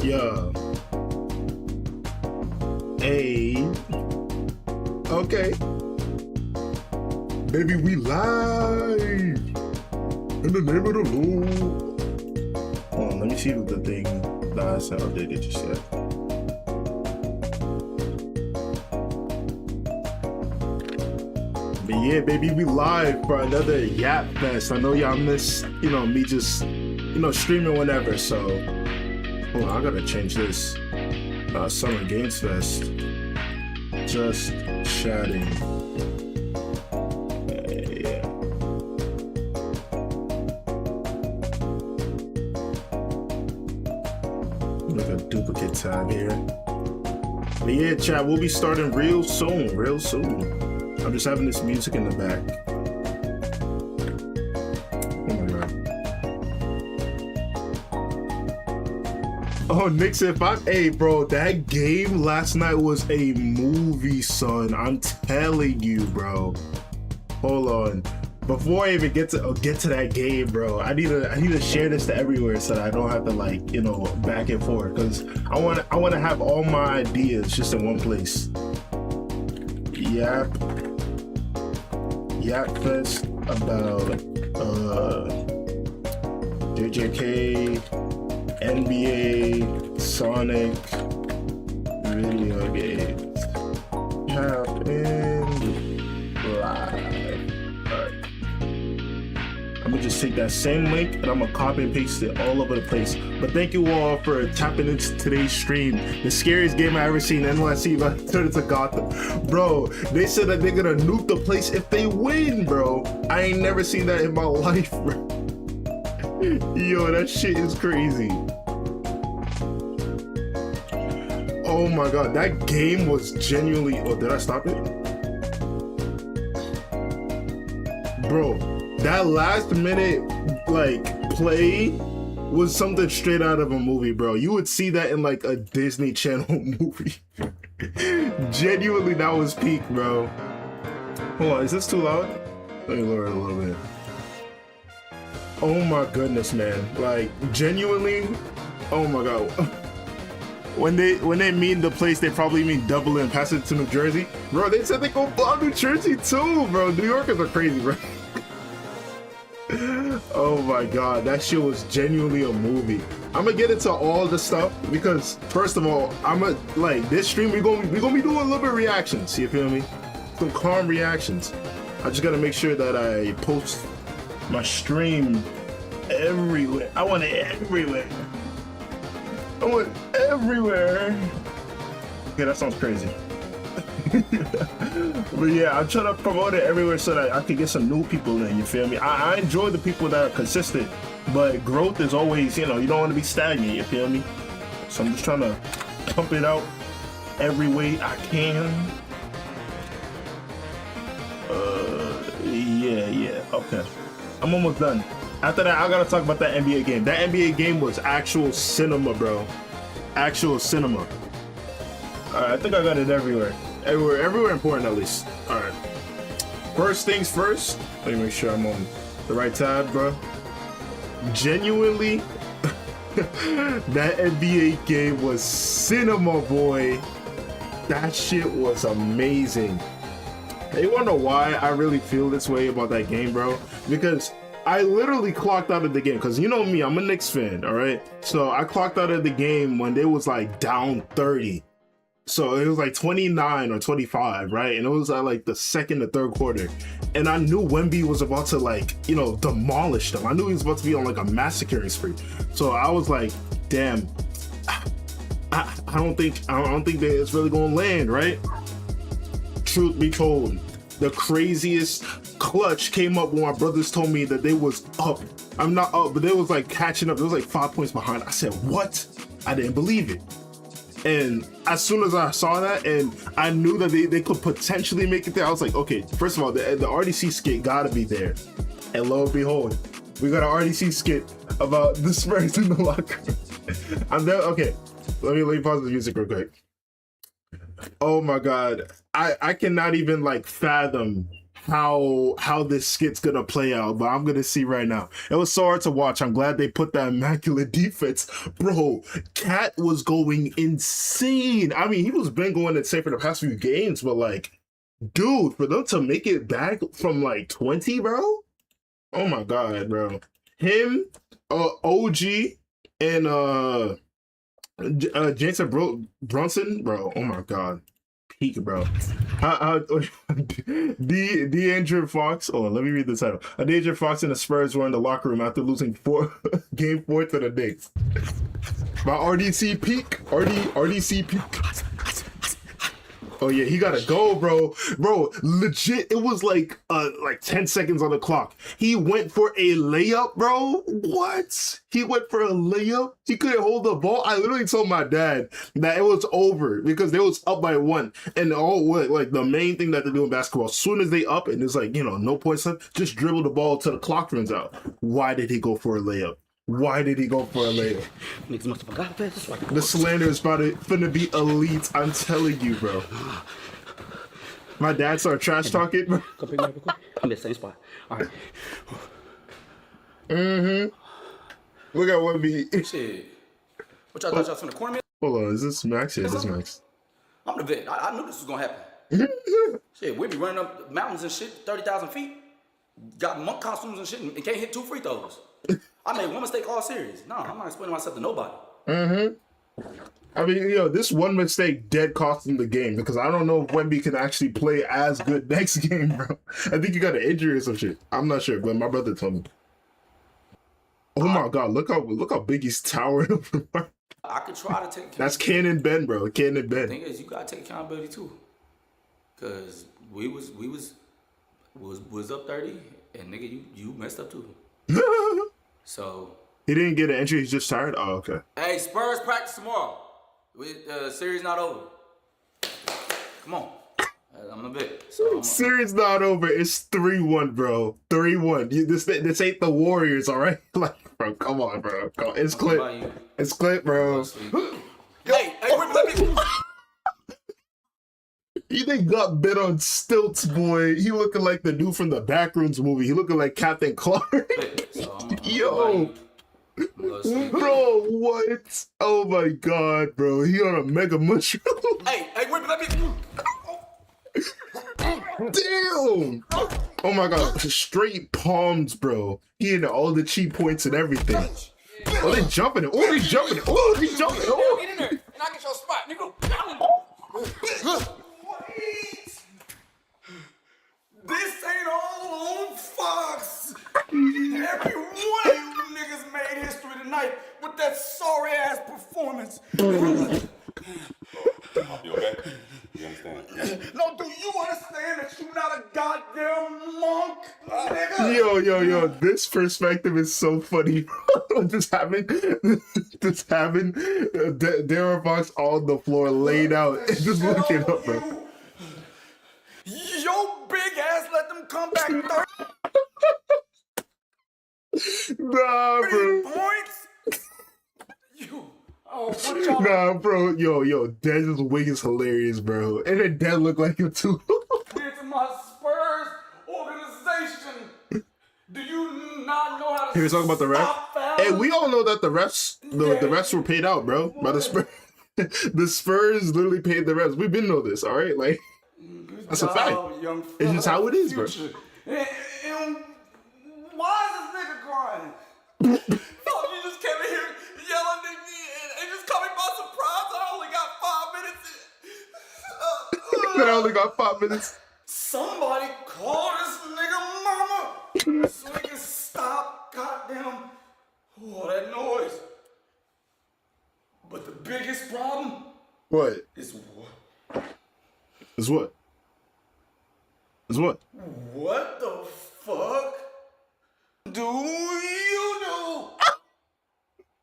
Yeah. Hey. Okay. Baby, we live in the name of the Lord. Hold on, let me see if the thing that I sent updated just yet. But yeah, baby, we live for another YAPFEST. I know y'all miss, me just, streaming whenever. So, hold on, I gotta change this. Summer Games Fest. Just chatting. Yeah. Make a duplicate tab here. But yeah, chat, we'll be starting real soon. I'm just having this music in the back. Oh my god. Oh, Nick said, hey bro, that game last night was a movie, son. I'm telling you, bro. Hold on. Before I even get to that game, bro, I need to share this to everywhere so that I don't have to back and forth, because I want to have all my ideas just in one place. YAPFEST about JJK, NBA, Sonic, video games. Happened live. Alright. I'm gonna just take that same link and I'm gonna copy and paste it all over the place. But thank you all for tapping into today's stream. The scariest game I ever seen, NYC, but I turned into Gotham. Bro, they said that they're gonna nuke the place if they win, bro. I ain't never seen that in my life, bro. Yo, that shit is crazy. Oh my god, that game was genuinely... Oh, did I stop it? Bro, that last minute, play was something straight out of a movie, bro. You would see that in, a Disney Channel movie. Genuinely, that was peak, bro. Hold on, is this too loud? Let me lower it a little bit. Oh my goodness, man. Genuinely, oh my god. When they mean the place, they probably mean Dublin, pass it to New Jersey. Bro, they said they go bomb New Jersey too, bro. New Yorkers are crazy, bro. Oh my god, that shit was genuinely a movie. I'm gonna get into all the stuff because first of all, this stream we gonna be doing a little bit of reactions. You feel me? Some calm reactions. I just gotta make sure that I post my stream everywhere. I want it everywhere. I want it everywhere. Okay, that sounds crazy. But yeah, I'm trying to promote it everywhere so that I can get some new people in, you feel me? I enjoy the people that are consistent, but growth is always, you don't want to be stagnant, you feel me? So I'm just trying to pump it out every way I can. Yeah, okay. I'm almost done. After that, I gotta talk about that NBA game. That NBA game was actual cinema, bro. Actual cinema. Alright, I think I got it everywhere. Everywhere important at least. Alright. First things first. Let me make sure I'm on the right tab, bro. Genuinely, that NBA game was cinema, boy. That shit was amazing. You wanna know why I really feel this way about that game, bro? Because I literally clocked out of the game, because you know me, I'm a Knicks fan, all right? So I clocked out of the game when they was down 30. So it was 29 or 25, right? And it was at the second or third quarter. And I knew Wemby was about to demolish them. I knew he was about to be on a massacring spree. So I was like, damn, I don't think that it's really gonna land, right? Truth be told, the craziest clutch came up when my brothers told me that they was up. I'm not up, but they was catching up. It was 5 points behind. I said, what? I didn't believe it. And as soon as I saw that and I knew that they could potentially make it there, I was like, okay, first of all, the RDC skit gotta be there. And lo and behold, we got an RDC skit about the Spurs in the locker room. I'm there. Okay, let me pause the music real quick. Oh my god, I cannot even fathom how this skit's gonna play out, but I'm gonna see right now. It was so hard to watch. I'm glad they put that immaculate defense. Bro, Cat was going insane. I mean, he was been going insane for the past few games, but like, dude, for them to make it back from like 20, bro. Oh my god, bro. Him, OG, and Jason Brunson, bro. Oh my god. Peak, bro. D'Angelo Fox. Oh, let me read the title. D'Angelo Fox and the Spurs were in the locker room after losing game 4 to the Knicks. My RDC peak. RDC peak. Oh yeah, he gotta go, bro. Bro, legit, it was like 10 seconds on the clock. He went for a layup, bro. What? He went for a layup? He couldn't hold the ball. I literally told my dad that it was over because they was up by 1. And like the main thing that they do in basketball, as soon as they up and it's like, you know, no points left, just dribble the ball till the clock runs out. Why did he go for a layup? Why did he go for a layup? Niggas must have forgot this. The slander is finna be elite. I'm telling you, bro. My dad started trash talking, bro. Come pick me up real quick. I'm in the same spot. All right. Look at what me. Shit. What y'all thought y'all was from the corner? Hold on, is this Max? Yeah, this is Max. I'm the vet. I knew this was gonna happen. Shit, we be running up mountains and shit, 30,000 feet. Got monk costumes and shit, and can't hit 2 free throws. I made one mistake all series. No, I'm not explaining myself to nobody. I mean, you know, this one mistake dead cost him the game because I don't know if Wemby can actually play as good next game, bro. I think he got an injury or some shit. I'm not sure, but my brother told me. Oh my god, look how big he's towering over. I could try to take. That's Cannon Ben, bro. Cannon Ben. The thing is, you gotta take accountability too, cause we was up 30, and nigga, you messed up too. So he didn't get an injury. He's just tired. Oh, okay. Hey, Spurs practice tomorrow. Series not over. Come on. I'm a bit. So series not over. It's 3-1, bro. 3-1. This ain't the Warriors, all right? Like, bro, come on, bro. Come on. It's clip. It's clip, bro. Hey, let me. He think got bit on stilts, boy. He looking like the dude from the Backrooms movie. He looking like Captain Clark. Yo. Bro, what? Oh my god, bro. He on a mega mushroom. Hey, let me. Damn! Oh my god, straight palms, bro. He in all the cheap points and everything. Oh, they jumping it. Oh, they jumping it. Oh, they jumping it. Oh, Get in there, and I get your spot, nigga. This ain't all on Fox. Every one of you niggas made history tonight with that sorry ass performance. You okay? You understand? No, do you understand that you're not a goddamn monk, nigga? Yo, this perspective is so funny. just having Darren Fox on the floor laid out and just looking up, bro. Your big ass let them come back 30 Nah, bro. points? What y'all? Nah, bro. Yo, Dez's wig is hilarious, bro. And then Dez look like him too. It's my Spurs organization. Do you not know how to He was talking about the ref. Hey, we all know that the refs were paid out, bro. By the Spurs. The Spurs literally paid the refs. We've been know this, all right? Like, that's a fact. It's just how it is, bro. And why is this nigga crying? You just came in here yelling at me and just caught me by surprise. I only got 5 minutes. I only got 5 minutes. Somebody call this nigga mama so he can stop goddamn all that noise. But the biggest problem What? is what? Is what? Is what? What the fuck do you do?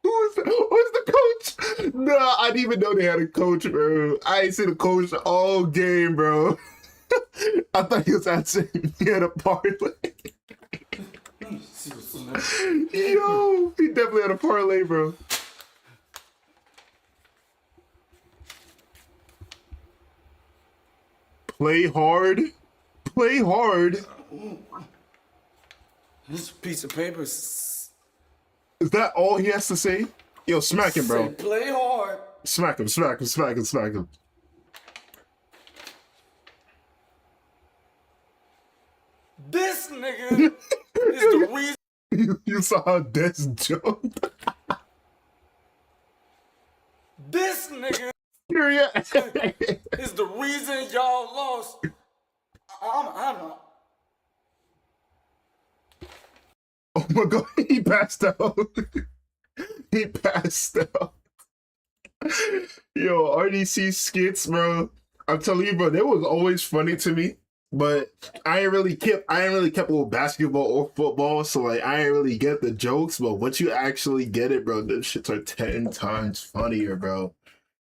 Who's the coach? Nah, I didn't even know they had a coach, bro. I ain't seen a coach all game, bro. I thought he was answering. He had a parlay. Yo, he definitely had a parlay, bro. Play hard, Play hard. This piece of paper. Is Is that all he has to say? Yo, smack him, bro. play hard. Smack him, smack him, smack him, smack him. This nigga is the reason. You saw how Des jumped? This nigga Period. is the reason y'all lost. I'm Oh my god, he passed out. He passed out. Yo, RDC skits, bro. I'm telling you, bro, they was always funny to me. But I ain't really kept with basketball or football, so like I ain't really get the jokes. But once you actually get it, bro, those shits are 10 times funnier, bro.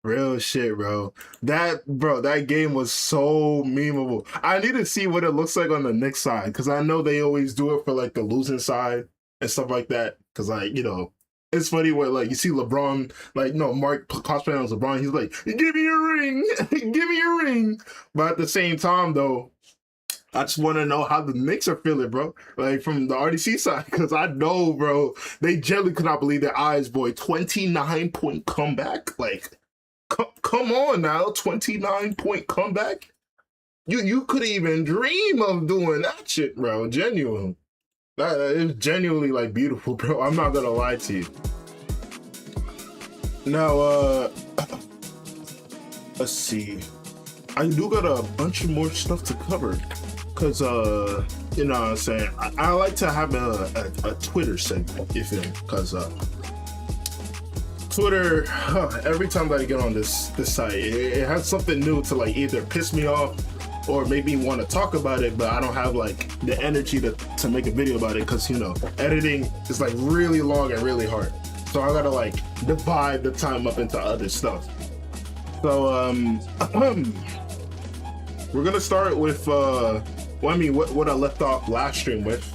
Real shit, bro. That game was so memeable. I need to see what it looks like on the Knicks side, because I know they always do it for like the losing side and stuff like that. Because like, you know, it's funny where like you see LeBron, like no, Mark cosplaying as LeBron, he's like, "Give me your ring, give me your ring." But at the same time, though, I just want to know how the Knicks are feeling, bro. Like from the RDC side, because I know, bro, they generally could not believe their eyes, boy. 29-point comeback, like. Come on now, 29-point comeback. You couldn't even dream of doing that shit, bro. Genuine. That is genuinely like beautiful, bro. I'm not gonna lie to you. Now, let's see. I do got a bunch of more stuff to cover, cause you know what I'm saying. I like to have a Twitter segment, you feel me? Cause Twitter, every time that I get on this site, it has something new to like either piss me off or make me want to talk about it, but I don't have like the energy to make a video about it, because you know, editing is like really long and really hard. So I gotta like divide the time up into other stuff. So we're gonna start with what I left off last stream with.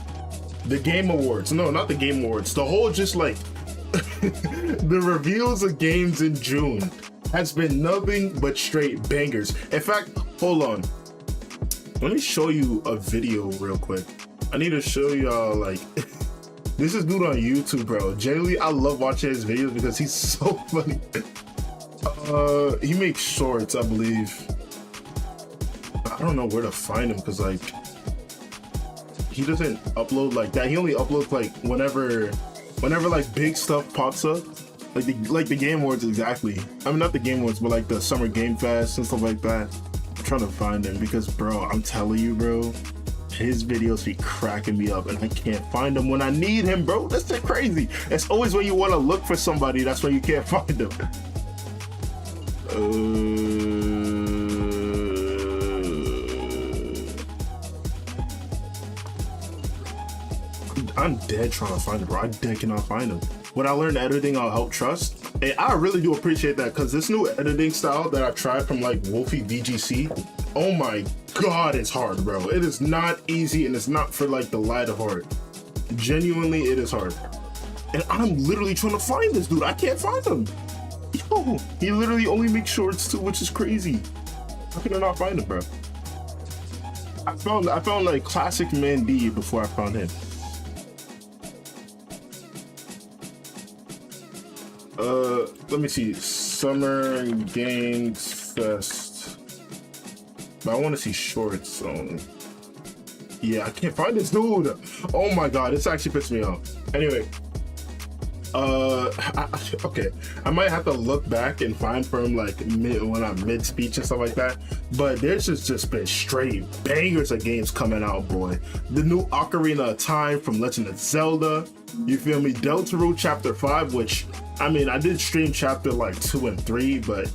The Game Awards. No, not the Game Awards. The whole just like the reveals of games in June has been nothing but straight bangers. In fact, hold on. Let me show you a video real quick. I need to show y'all like this is dude on YouTube, bro. Generally, I love watching his videos because he's so funny. He makes shorts, I believe. I don't know where to find him because like he doesn't upload like that. He only uploads like whenever like big stuff pops up, like the Game Awards. Exactly. I mean, not the Game Awards, but like the Summer Game Fest and stuff like that. I'm trying to find him because, bro, I'm telling you, bro, his videos be cracking me up, and I can't find him when I need him, bro. That's just crazy. It's always when you want to look for somebody, that's when you can't find them. I'm dead trying to find him, bro. I dead cannot find him. When I learned editing on Help Trust, and I really do appreciate that, because this new editing style that I tried from like Wolfie VGC, oh my god, it's hard, bro. It is not easy, and it's not for like the light of heart. Genuinely, it is hard. And I'm literally trying to find this dude. I can't find him. Yo, he literally only makes shorts too, which is crazy. How can I not find him, bro? I found like classic Mandy before I found him. Let me see. Summer Games Fest. But I want to see shorts, so yeah, I can't find this dude. Oh my god, this actually pissed me off. Anyway, okay, I might have to look back and find for him like when I'm mid speech and stuff like that. But there's just been straight bangers of games coming out, boy. The new Ocarina of Time from Legend of Zelda. You feel me? Deltarune Chapter 5, which I mean, I did stream chapter like 2 and 3, but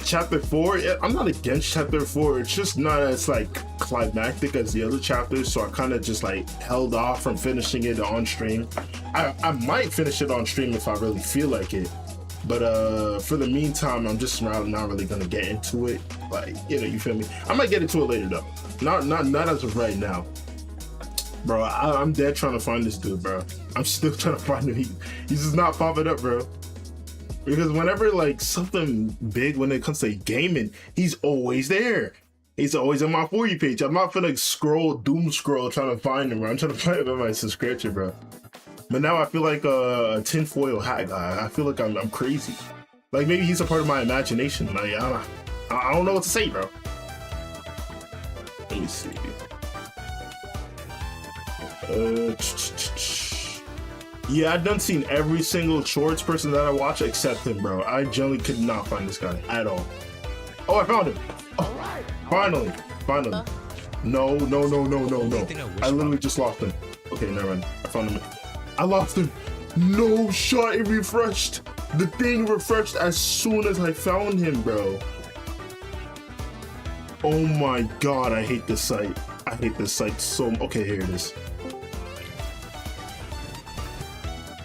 chapter 4, I'm not against chapter 4. It's just not as like climactic as the other chapters, so I kind of just like held off from finishing it on stream. I might finish it on stream if I really feel like it, but for the meantime, I'm just not really gonna get into it. Like, you know, you feel me? I might get into it later though. Not as of right now. Bro, I'm dead trying to find this dude, bro. I'm still trying to find him. He's just not popping up, bro. Because whenever like something big when it comes to gaming, he's always there. He's always on my For You page. I'm not finna doom scroll trying to find him, bro. I'm trying to find him in my subscription, bro. But now I feel like a tinfoil hat guy. I feel like I'm crazy. Like maybe he's a part of my imagination. Like I don't know what to say, bro. Let me see. Yeah, I've done seen every single shorts person that I watch except him, bro. I generally could not find this guy at all. Oh, I found him. Oh, finally. No. I literally just lost him. Okay, never mind. I found him. I lost him. No shot, it refreshed. The thing refreshed as soon as I found him, bro. Oh my god, I hate this site. I hate this site so much. Okay, here it is.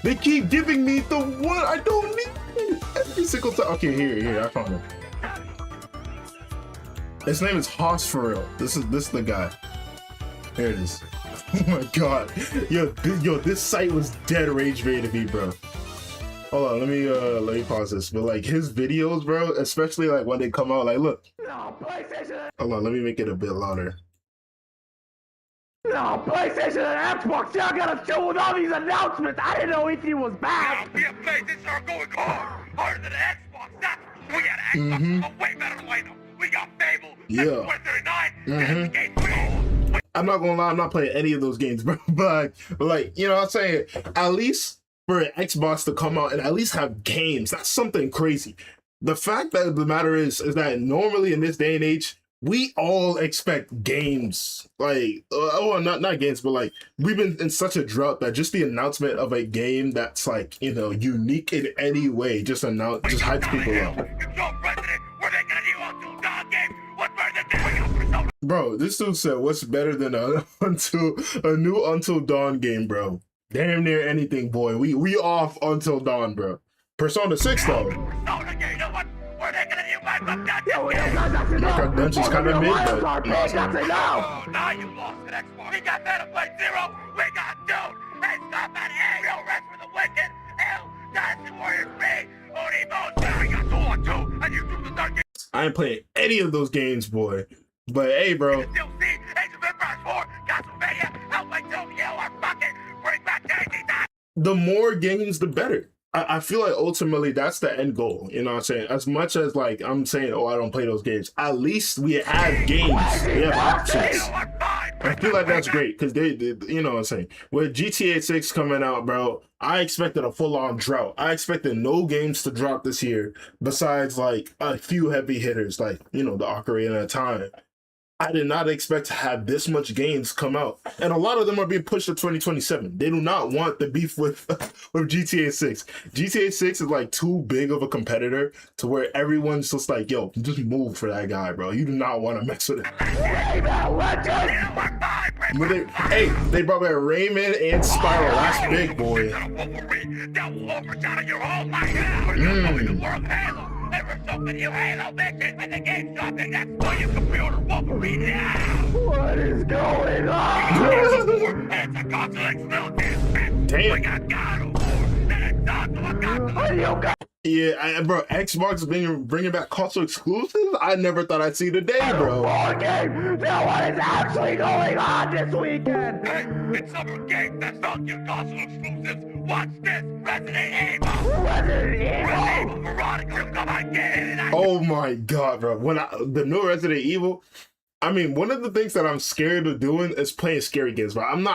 They keep giving me the one I don't need every single time. Okay, here, I found him. His name is Haas for real. This is the guy. Here it is. Oh my god. Yo, this site was dead rage baiting me, bro. Hold on, let me pause this. But like his videos, bro, especially like when they come out, like look. Hold on, let me make it a bit louder. No, PlayStation and Xbox, y'all gotta chill with all these announcements. I didn't know E3 was back. We have PlayStation are going harder than Xbox. That's we had Xbox a way better lineup. We got Fable, yeah. 2039, I'm not gonna lie, I'm not playing any of those games, bro. But like, you know what I'm saying? At least for an Xbox to come out and at least have games, that's something crazy. The fact of the matter is that normally in this day and age, we all expect games, like, not games, but like, we've been in such a drought that just the announcement of a game that's like, you know, unique in any way, just hypes people up. Bro, this dude said, what's better than a new Until Dawn game, bro? Damn near anything, boy. We off Until Dawn, bro. Persona 6, though. Dungeon's kind of mid, but now you lost an Xbox. We got Battlefield 0. We got Dune. Hey, stop at A. No rest for the wicked. Hell, Dynasty Warriors 3. Only most. We got 2 on 2. And you took the third game. I ain't playing any of those games, boy. But hey, bro. Age of Empires 4. Castlevania. Hellblade 2. You are fucking. Bring back JJK. The more games, the better. I feel like ultimately that's the end goal. You know what I'm saying? As much as like I'm saying, oh, I don't play those games. At least we have games. We have options. I feel like that's great because they, you know what I'm saying? With GTA 6 coming out, bro, I expected a full-on drought. I expected no games to drop this year besides like a few heavy hitters, like, you know, the Ocarina of Time. I did not expect to have this much games come out. And a lot of them are being pushed to 2027. They do not want the beef with GTA 6. GTA 6 is like too big of a competitor to where everyone's just like, yo, just move for that guy, bro. You do not want to mess with him. But they brought back Rayman and Spiral. That's big, boy. What is going on? Damn. Yeah, bro, Xbox bringing back console exclusives? I never thought I'd see the day, bro. Game. Now what is actually going on this weekend? Hey, it's summer game that's not your console exclusives. Watch this, Resident Evil. Resident Evil. Veronica, come on, get in. Oh my god, bro. When the new Resident Evil, I mean, one of the things that I'm scared of doing is playing scary games, bro. I'm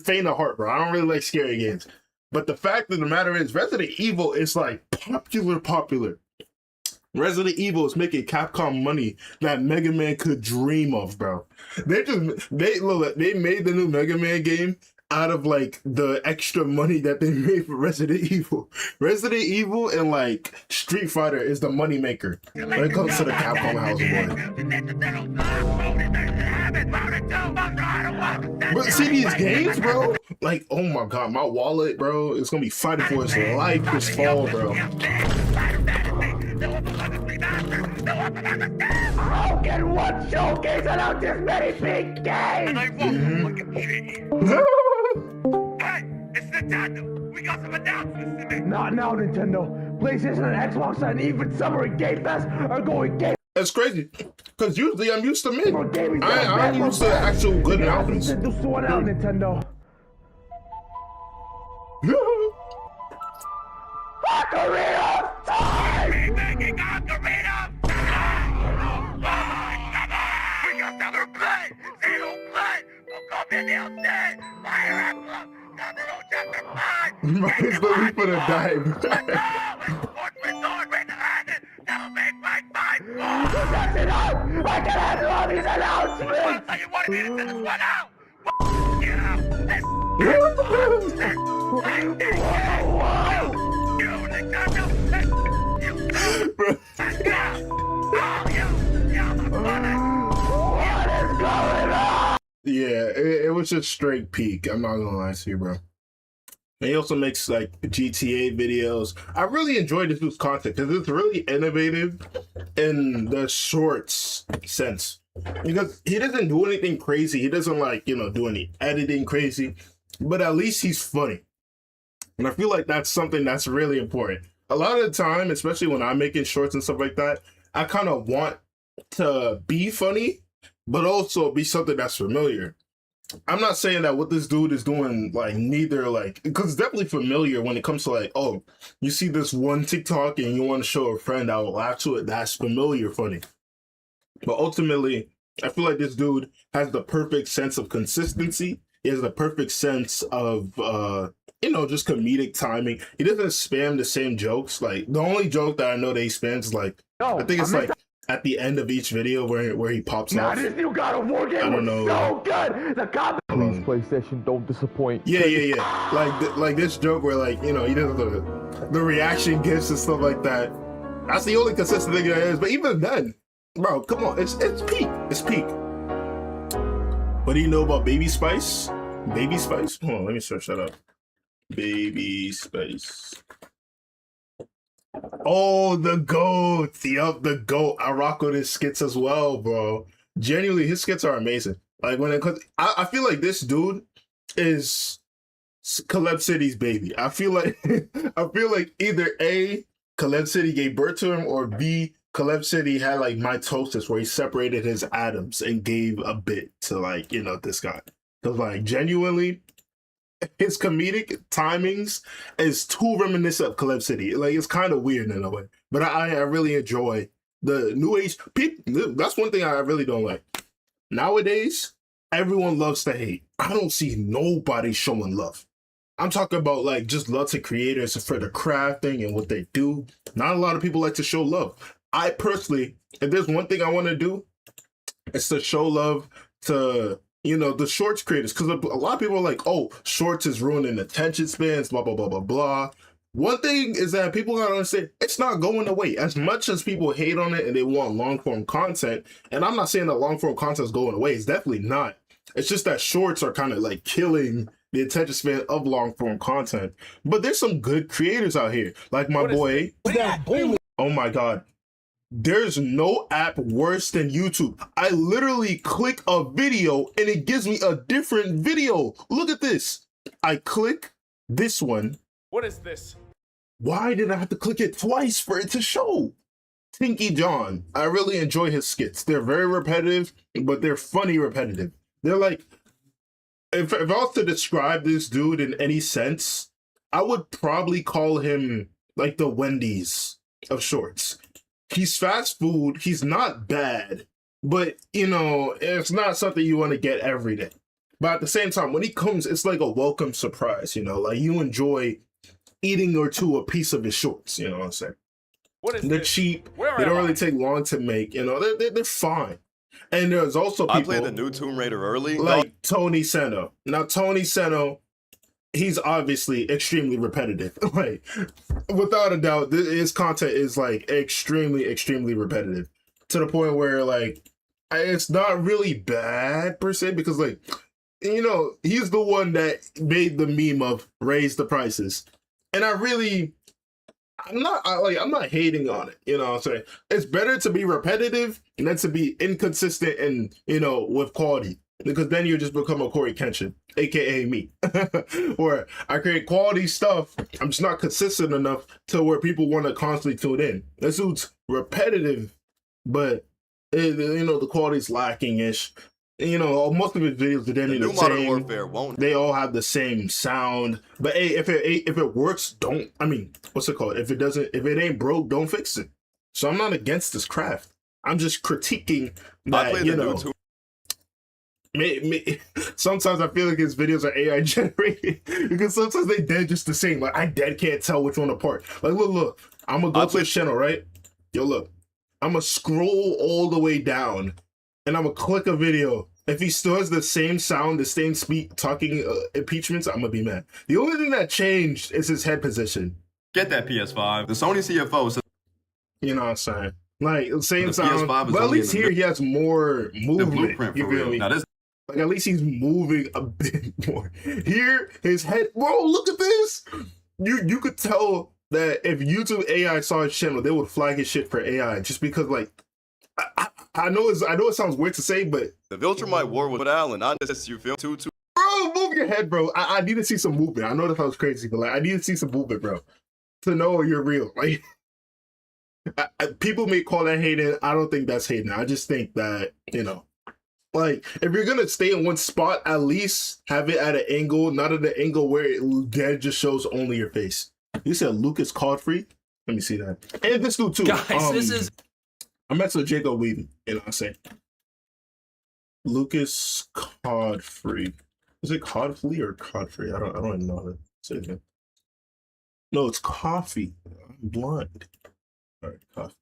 faint of heart, bro. I don't really like scary games. But the fact of the matter is, Resident Evil is like popular. Resident Evil is making Capcom money that Mega Man could dream of, bro. They made the new Mega Man game out of like the extra money that they made for Resident Evil. Resident Evil and like Street Fighter is the money maker when it comes to the Capcom house, boy. But see these games, bro? Like, oh my god, my wallet, bro, it's gonna be fighting for its life this fall, bro. How can one showcase without this many big games? And I won't look at cheese. Hey, it's Nintendo. We got some announcements to make. Not now, Nintendo. PlayStation and Xbox and even Summer and Game Fest are going game. It's crazy because usually I'm used to mid. I'm used to actual good announcements. Do sort out, Nintendo. Ocarina! Time! Making Ocarina! We got another blood! Zero blood! Don't come in the outside! Fire Emblem! Number chapter 5! Mine's the leap of the dive. That's enough! I can handle all these announcements! So you wanted me to send this one out? You Yeah, it was just straight peak. I'm not gonna lie to you, bro. And he also makes like GTA videos. I really enjoy this dude's content because it's really innovative in the shorts sense. Because he doesn't do anything crazy. He doesn't like, do any editing crazy, but at least he's funny. And I feel like that's something that's really important. A lot of the time, especially when I'm making shorts and stuff like that, I kind of want to be funny, but also be something that's familiar. I'm not saying that what this dude is doing, like, neither, like, because it's definitely familiar when it comes to, like, oh, you see this one TikTok and you want to show a friend that will laugh to it. That's familiar funny. But ultimately, I feel like this dude has the perfect sense of consistency. He has the perfect sense of, just comedic timing. He doesn't spam the same jokes. Like, the only joke that I know that he spams is, like, I think it's, like, at the end of each video where he pops off. This new God of War game was so good! The combat... Please, PlayStation, don't disappoint. Yeah. Like this joke where, like, he does the reaction gifs and stuff like that. That's the only consistent thing there is. But even then, bro, come on, it's peak. It's peak. What do you know about Baby Spice? Baby Spice? Hold on, let me search that up. Baby Spice. Oh, the GOAT. Yup, the GOAT. I rock with his skits as well, bro. Genuinely, his skits are amazing. Like, I feel like this dude is Collab City's baby. I feel like either A, Collab City gave birth to him, or B, Collab City had like mitosis where he separated his atoms and gave a bit to, like, this guy. Because, like, genuinely, his comedic timings is too reminiscent of Collab City. Like, it's kind of weird in a way. But I really enjoy the new age people. That's one thing I really don't like. Nowadays, everyone loves to hate. I don't see nobody showing love. I'm talking about, like, just love to creators for the crafting and what they do. Not a lot of people like to show love. I personally, if there's one thing I want to do, it's to show love to, the shorts creators. Because a lot of people are like, oh, shorts is ruining attention spans, blah, blah, blah, blah, blah. One thing is that people gotta understand, it's not going away. As much as people hate on it and they want long-form content, and I'm not saying that long-form content is going away, it's definitely not. It's just that shorts are kind of like killing the attention span of long-form content. But there's some good creators out here, like my boy. Oh my God. There's no app worse than YouTube. I literally click a video and it gives me a different video. Look at this. I click this one. What is this? Why did I have to click it twice for it to show? Tinky John. I really enjoy his skits. They're very repetitive, but they're funny repetitive. They're like, if I was to describe this dude in any sense, I would probably call him like the Wendy's of shorts. He's fast food. He's not bad, but, it's not something you want to get every day. But at the same time, when he comes, it's like a welcome surprise, like you enjoy eating or two a piece of his shorts, you know what I'm saying? What is They're this? cheap. Where they don't am really I? take long to make, they're fine. And there's also people I played the new Tomb Raider early. like Tony Seno. Now, Tony Seno, he's obviously extremely repetitive. Like, without a doubt, his content is like extremely, extremely repetitive to the point where, like, it's not really bad per se because, like, he's the one that made the meme of raise the prices. And I'm not hating on it. You know what I'm saying? It's better to be repetitive than to be inconsistent and, with quality. Because then you just become a Corey Kenshin, aka me. Where I create quality stuff, I'm just not consistent enough to where people want to constantly tune in. This dude's repetitive but the quality's lacking-ish. Most of his videos are The new the Modern same. Warfare won't. They all have the same sound. But hey, if it works, what's it called? If it ain't broke, don't fix it. So I'm not against this craft. I'm just critiquing I play that, the new sometimes I feel like his videos are AI generated because sometimes they dead just the same. Like I dead can't tell which one apart. Like look, I'm gonna go to his channel, right? Yo, look, I'm gonna scroll all the way down, and I'm gonna click a video. If he still has the same sound, the same talking impeachments, I'm gonna be mad. The only thing that changed is his head position. Get that PS5. The Sony CFO said You know what I'm saying? Like same the sound, PS5 is but at only least in the here he has more the movement. blueprint You for feel real. me? Now this Like at least he's moving a bit more. Here, his head, bro, look at this. You could tell that if YouTube AI saw his channel, they would flag his shit for AI just because like I know it sounds weird to say, but the Viltrumite war with Allen. I just you feel too. bro, move your head, bro. I need to see some movement. I know that sounds crazy, but like I need to see some movement, bro, to know you're real. Like people may call that hating. I don't think that's hating. I just think that like, if you're gonna stay in one spot, at least have it at an angle, not at an angle where it dead just shows only your face. You said Lucas Codfrey? Let me see that. And this dude too. Guys, this is... I met with Jacob Weeden, I say. Lucas Codfrey. Is it Codfrey or Codfrey? I don't even know how to say it again. No, it's coffee. I'm blind. All right, coffee.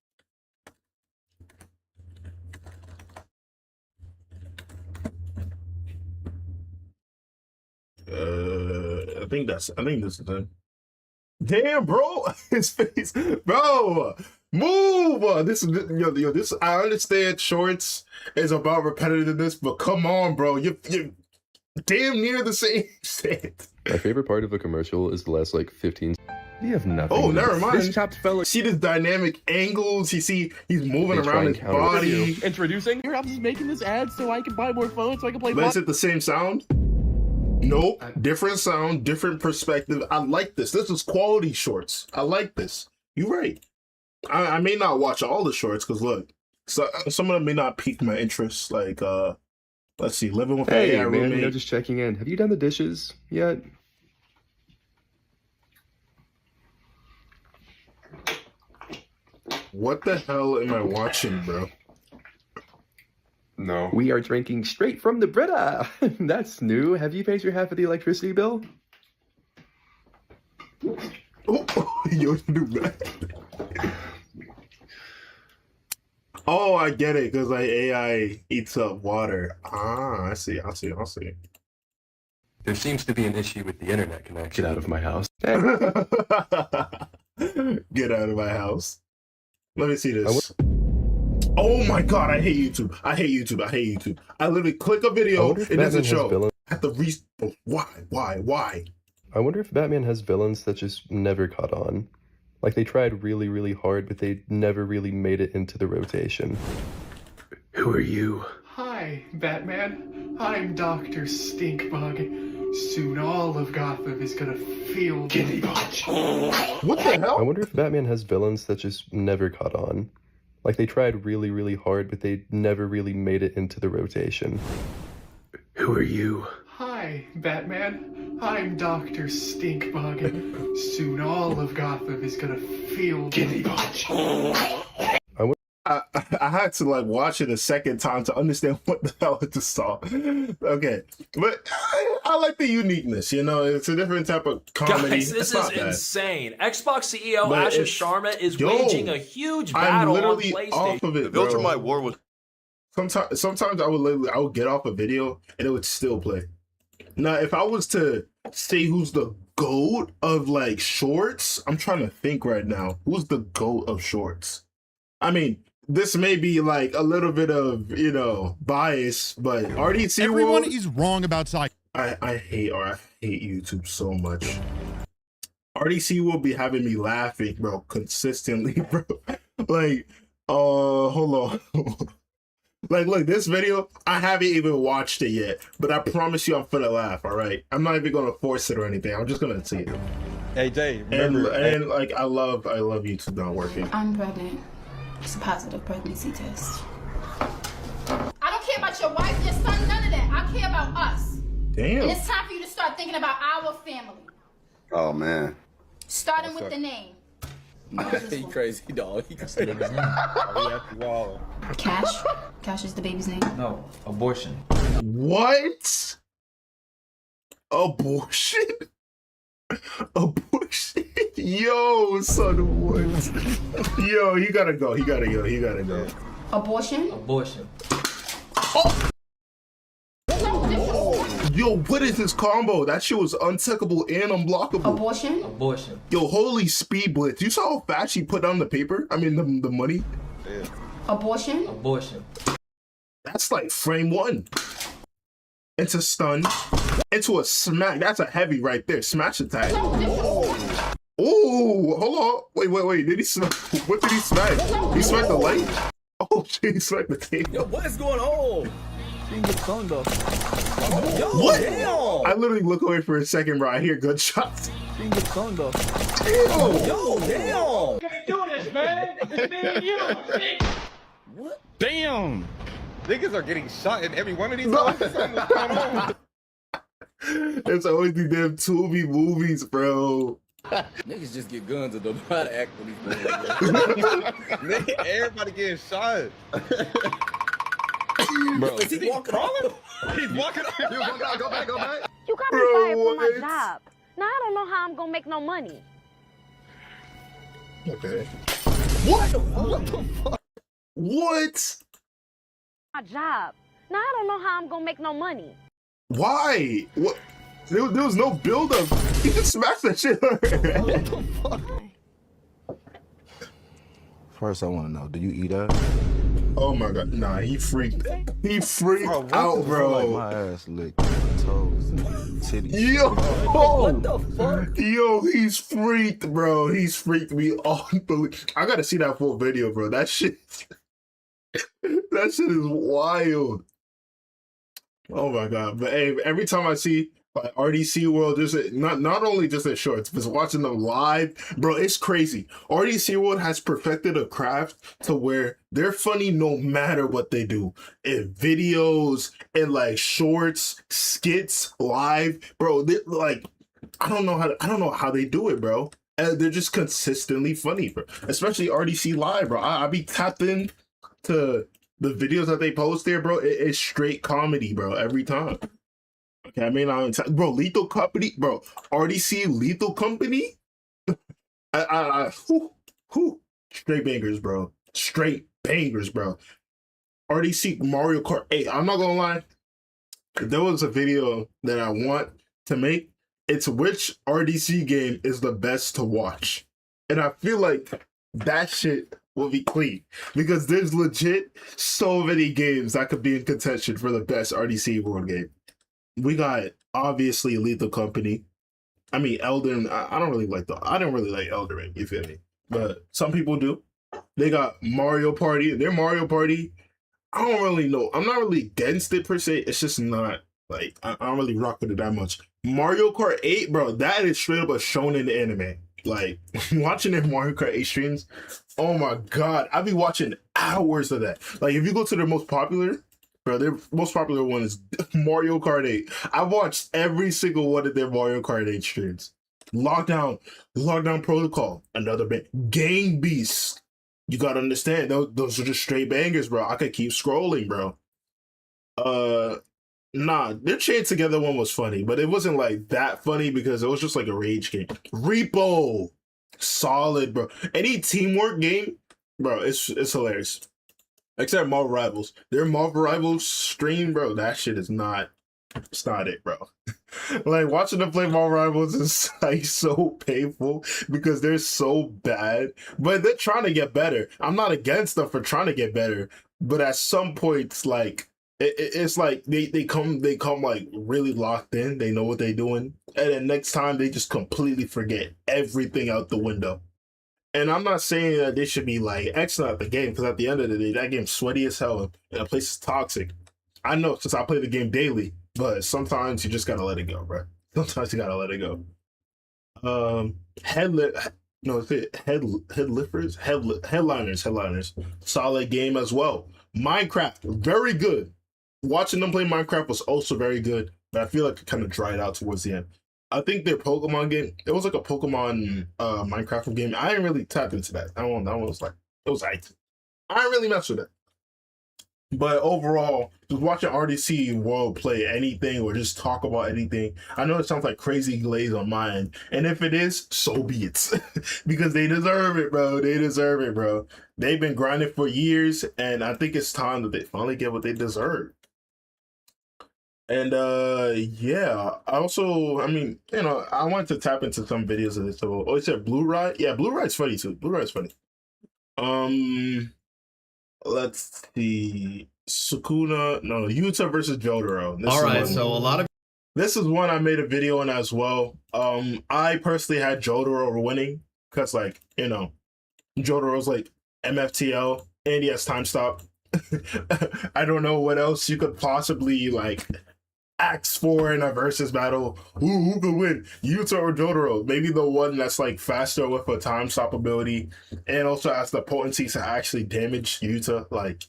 I think this is him. Damn, bro, his face, bro, move. This I understand shorts is about repetitiveness, but come on, bro, you're damn near the same shit. My favorite part of a commercial is the last like 15. You have nothing. Oh, never mind. This chopped fella. See this dynamic angles. You see he's moving around his body. Introducing. Here, I'm just making this ad so I can buy more phones so I can play. But is it the same sound? Nope. Different sound, different perspective. I like this. This is quality shorts. I like this. You're right. I may not watch all the shorts because look, some of them may not pique my interest. Like, let's see, living with Hey, AI man, roommate. just checking in. Have you done the dishes yet? What the hell am I watching, bro? No. We are drinking straight from the Brita. That's new. Have you paid your half of the electricity bill? Oh, you do that. Oh, I get it, because like AI eats up water. Ah, I see. There seems to be an issue with the internet connection. Get out of my house. Get out of my house. Let me see this. Oh my god, I hate YouTube. I literally click a video, it doesn't show. At the why? I wonder if Batman has villains that just never caught on. Like they tried really, really hard, but they never really made it into the rotation. Who are you? Hi, Batman. I'm Dr. Stinkbug. Soon all of Gotham is gonna feel Kitty Punch. What the hell? I wonder if Batman has villains that just never caught on. Like they tried really, really hard, but they never really made it into the rotation. Who are you? Hi, Batman. I'm Dr. Stinkbug. Soon all of Gotham is gonna feel Kitty Punch. I had to like watch it a second time to understand what the hell I just saw. Okay, but I like the uniqueness. It's a different type of comedy. Guys, this is insane. Xbox CEO But Ashish Sharma is waging a huge battle on PlayStation. Off of it, The bro. Viltrumite war was. Sometimes I would get off a video and it would still play. Now, if I was to say who's the GOAT of like shorts, I'm trying to think right now. Who's the GOAT of shorts? I mean, this may be like a little bit of, bias, but RDC Everyone World, is wrong about psych. I hate YouTube so much. RDC will be having me laughing, bro, consistently, bro. Like, hold on. Like, look, this video, I haven't even watched it yet, but I promise you I'm gonna laugh, all right? I'm not even gonna force it or anything. I'm just gonna see it. Hey, Jay, remember... And like, I love YouTube not working. I'm ready. It's a positive pregnancy test. I don't care about your wife, your son, none of that. I care about us. Damn. And it's time for you to start thinking about our family. Oh man. Starting with the name. Nah, he crazy, dog. He crazy. Cash. Cash is the baby's name. No, abortion. What? Abortion? Abortion? Yo, son, what? Yo, he gotta go. He gotta go. He gotta go. Abortion? Abortion. Oh! Yo, what is this combo? That shit was untuckable and unblockable. Abortion? Abortion. Yo, holy speed blitz. You saw how fast she put down the paper? I mean, the money? Yeah. Abortion? Abortion. That's like frame one. Into stun. Into a smack. That's a heavy right there. Smash attack. Oh, hold on. Wait. Did he smack? What did he smack? He smacked the light? Oh, shit, he smacked the table. Yo, what is going on? Yo, What? Damn. I literally look away for a second, bro. I hear gunshots. Damn. Yo, damn. Can't do this, man. It's me and you. What? Damn! Niggas are getting shot in every one of these movies. It's always the damn Tubi movies, bro. Niggas just get guns and don't know how to act for these movies. Everybody getting shot. Bro, Is he walking off? He's walking off. Go back. You got me Bro, fired from my what? job. Now I don't know how I'm gonna make no money. Okay. What the fuck? What? My job. Now I don't know how I'm gonna make no money. Why? What? There was no build-up. He just smashed that shit. What the fuck? First, I want to know, do you eat that? Oh my god, nah, he freaked Bro, out, bro. Like my ass licked, toes and titties. Yo, What the fuck? Yo, he's freaked, bro. He's freaked me unbelievable. I gotta see that full video, bro. That shit is wild. Oh my god. But hey, every time I see like RDC World, just not only just in shorts, but watching them live, bro, it's crazy. RDC World has perfected a craft to where they're funny no matter what they do. In videos, in like shorts, skits, live, bro. Like I don't know how they do it, bro. And they're just consistently funny, bro. Especially RDC Live, bro. I be tapped in to the videos that they post there, bro. It's straight comedy, bro, every time. Okay, I mean, bro, Lethal Company, bro, RDC Lethal Company. Straight bangers, bro. Straight bangers, bro. RDC Mario Kart 8. I'm not gonna lie. If there was a video that I want to make, it's which RDC game is the best to watch. And I feel like that shit will be clean because there's legit so many games that could be in contention for the best RDC World game. We got obviously Lethal Company. I mean, Elden. I don't really like I don't really like Elden Ring. You feel me? But some people do. They got Mario Party. Their Mario Party. I don't really know. I'm not really against it per se. It's just not like I don't really rock with it that much. Mario Kart 8, bro. That is straight up a shonen anime. Like watching their Mario Kart 8 streams. Oh my god, I be watching hours of that. Like if you go to their most popular. Bro, their most popular one is Mario Kart 8. I watched every single one of their Mario Kart 8 streams. Lockdown Protocol, another bang. Gang Beast. You gotta understand, those are just straight bangers, bro. I could keep scrolling, bro. Nah, their Chained Together one was funny, but it wasn't like that funny because it was just like a rage game. Repo, solid, bro. Any teamwork game, bro, it's hilarious. Except Marvel Rivals. Their Marvel Rivals stream, bro, that shit is not, it's not it, bro. Like, watching them play Marvel Rivals is, like, so painful because they're so bad. But they're trying to get better. I'm not against them for trying to get better. But at some points, like, it's like they come, like, really locked in. They know what they're doing. And then next time, they just completely forget everything out the window. And I'm not saying that they should be like Xing out the game because at the end of the day, that game's sweaty as hell and the place is toxic. I know since I play the game daily, but sometimes you just gotta let it go, bro. Sometimes you gotta let it go. No, it's it headliners. Solid game as well. Minecraft, very good. Watching them play Minecraft was also very good, but I feel like it kind of dried out towards the end. I think their Pokemon game, it was like a Pokemon Minecraft game. I didn't really tap into that. That one was like, it was I didn't really mess with it. But overall, just watching RDC World play anything or just talk about anything, I know it sounds like crazy glaze on my end. And if it is, so be it. Because they deserve it, bro. They deserve it, bro. They've been grinding for years, and I think it's time that they finally get what they deserve. And yeah, I also, I mean, you know, I wanted to tap into some videos of this. So, oh, it said Blue Ride? Yeah, Blue Ride's funny too. Blue Ride's funny. Let's see. Yuta versus Jotaro. This is one I made a video on as well. I personally had Jotaro winning because, like, you know, Jotaro's like MFTL and he has time stop. I don't know what else you could possibly like ask for in a versus battle. Who could win, Yuta or Jotaro? Maybe the one that's like faster with a time stop ability and also has the potency to actually damage Yuta. Like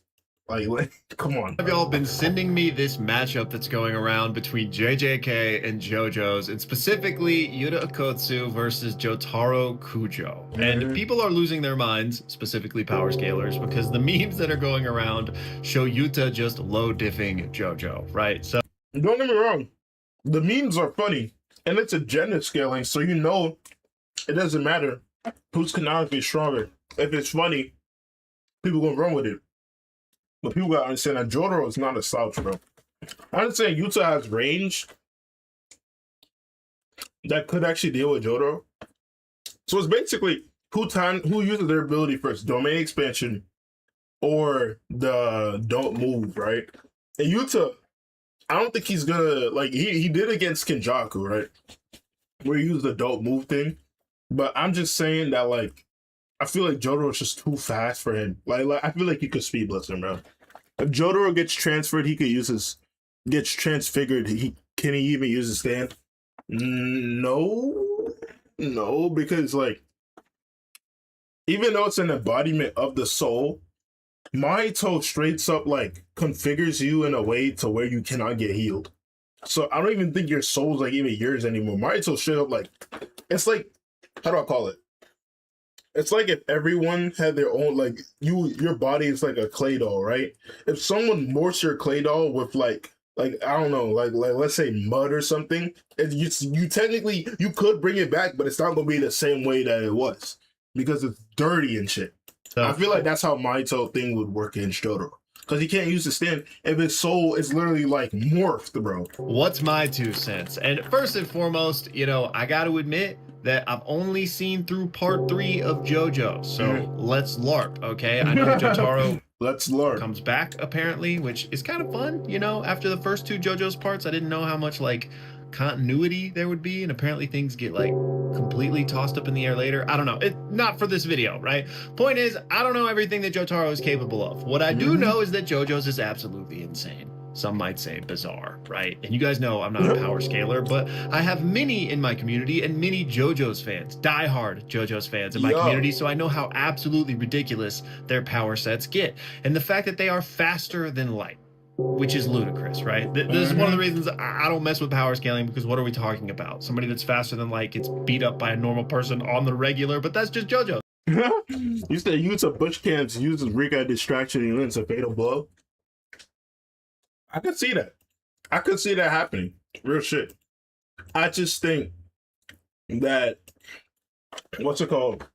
come on. Have y'all been sending me this matchup that's going around between JJK and JoJo's, and specifically Yuta Akotsu versus Jotaro Kujo? And people are losing their minds, specifically power scalers, because the memes that are going around show Yuta just low diffing JoJo, right? So don't get me wrong, the memes are funny, and it's a gender scaling, so you know it doesn't matter who's canonically stronger. If it's funny, people gonna run with it. But people gotta understand that Jotaro is not a slouch, bro. I understand Yuta has range that could actually deal with Jotaro. So it's basically who uses their ability first, domain expansion or the don't move, right? And Yuta, I don't think he's gonna, like, he did against Kenjaku, right? Where he used the don't move thing. But I'm just saying that, like, I feel like Jotaro is just too fast for him. Like I feel like he could speed blitz him, bro. If Jotaro gets transferred, he could use his, gets transfigured, can he even use his stand? No, because like, even though it's an embodiment of the soul, Mahito straight up like configures you in a way to where you cannot get healed. So I don't even think your soul's like even yours anymore. Mahito straight up like, it's like, how do I call it? It's like if everyone had their own, like, your body is like a clay doll, right? If someone morphs your clay doll with like I don't know, like let's say mud or something, you technically, you could bring it back, but it's not gonna be the same way that it was because it's dirty and shit. So I feel like that's how Mahito thing would work in Jotaro. Because he can't use the stand if his soul is literally like morphed, bro. What's my 2 cents? And first and foremost, you know, I got to admit that I've only seen through part 3 of JoJo. So let's LARP, okay? I know Jotaro let's LARP comes back apparently, which is kind of fun, you know? After the first 2 JoJo's parts, I didn't know how much like continuity there would be, and apparently things get like completely tossed up in the air later. I don't know. Not for this video, right? Point is, I don't know everything that Jotaro is capable of. What I do know is that JoJo's is absolutely insane. Some might say bizarre, right? And you guys know I'm not a power scaler, but I have many in my community and many JoJo's fans, diehard JoJo's fans in my community, so I know how absolutely ridiculous their power sets get. And the fact that they are faster than light, which is ludicrous, right? This is one of the reasons I don't mess with power scaling, because what are we talking about? Somebody that's faster than light gets beat up by a normal person on the regular, but that's just JoJo. You said Yuta Bush Camps uses Rika distraction and wins a fatal blow. I could see that. I could see that happening. Real shit. I just think that, what's it called?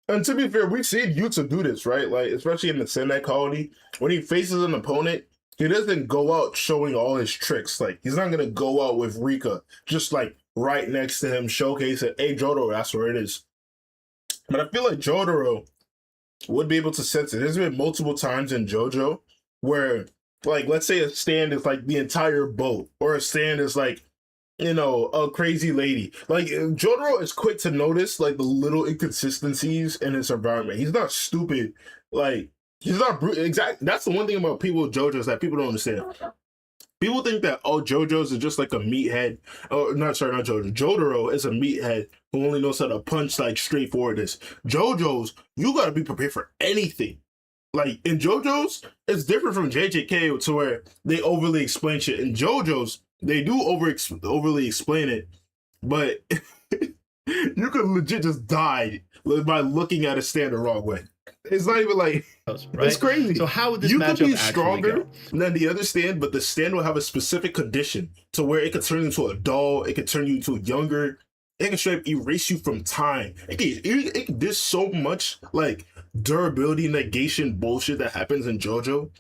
And to be fair, we've seen Yuta do this, right? Like, especially in the Sentai colony, when he faces an opponent, he doesn't go out showing all his tricks. Like, he's not gonna go out with Rika just like right next to him, showcasing, hey, Jotaro, that's where it is. But I feel like Jotaro would be able to sense it. There's been multiple times in JoJo where, like, let's say a stand is like the entire boat, or a stand is like, you know, a crazy lady. Like, Jotaro is quick to notice like the little inconsistencies in his environment. He's not stupid. Like, he's not exact. That's the one thing about people with JoJo is that people don't understand. People think that, oh, JoJo's is just like a meathead. Oh, not JoJo. Jotaro is a meathead who only knows how to punch like straightforwardness. JoJo's, you gotta be prepared for anything. Like in JoJo's, it's different from JJK to where they overly explain shit. In JoJo's, they do overly explain it, but you could legit just die by looking at a stand the wrong way. It's not even like right? It's crazy. So how would this you matchup could be actually stronger go? than the other stand, but the stand will have a specific condition to where it could turn you into a doll, it could turn you into younger, it can straight up erase you from time. There's so much like durability negation bullshit that happens in JoJo.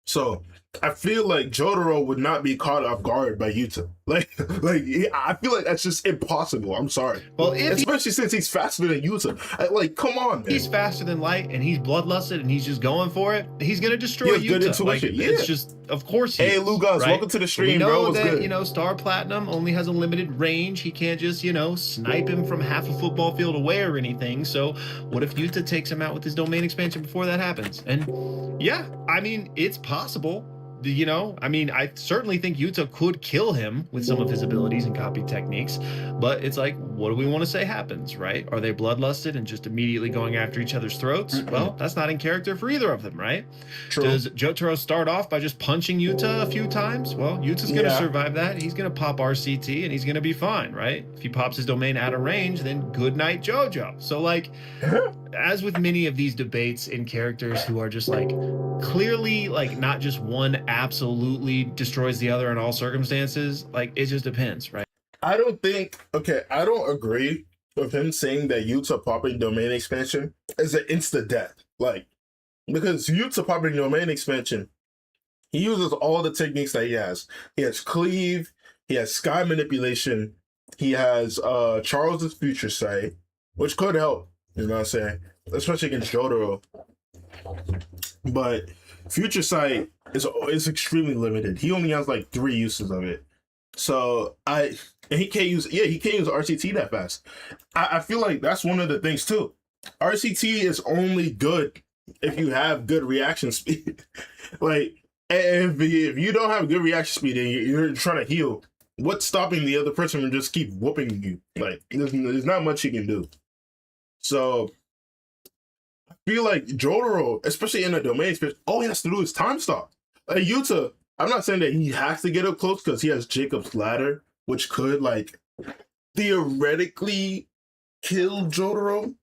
So I feel like Jotaro would not be caught off guard by Yuta. I feel like that's just impossible. I'm sorry. Well, especially since he's faster than Yuta. Like, come on, man. He's faster than light, and he's bloodlusted, and he's just going for it. He's gonna destroy He has good Yuta. Like, intuition, yeah. It's just, of course. Hey, Lugas, right? welcome to the stream, we know bro. What's that good? Star Platinum only has a limited range. He can't just snipe him from half a football field away or anything. So what if Yuta takes him out with his domain expansion before that happens? And yeah, I mean, it's possible. I certainly think Yuta could kill him with some of his abilities and copy techniques, but it's like, what do we want to say happens, right? Are they bloodlusted and just immediately going after each other's throats? Well, that's not in character for either of them, right? True. Does Jotaro start off by just punching Yuta a few times? Well, Yuta's going to survive that. He's going to pop RCT and he's going to be fine, right? If he pops his domain out of range, then good night, JoJo. So like, as with many of these debates in characters who are just like clearly like not just one absolutely destroys the other in all circumstances, like it just depends, right? I don't agree with him saying that Yuta popping domain expansion is an insta death. Like, because Yuta popping domain expansion, he uses all the techniques that he has. He has cleave, he has sky manipulation, he has Charles's future sight, which could help, you know what I'm saying? Especially against Jotaro. But future sight is extremely limited. He only has like 3 uses of it. So he can't use RCT that fast. I feel like that's one of the things too. RCT is only good if you have good reaction speed. Like if you don't have good reaction speed and you're trying to heal, what's stopping the other person from just keep whooping you? Like there's not much you can do. So I feel like Jotaro, especially in a domain space, all he has to do is time stop. Like Yuta, I'm not saying that he has to get up close because he has Jacob's ladder, which could like theoretically kill Jotaro.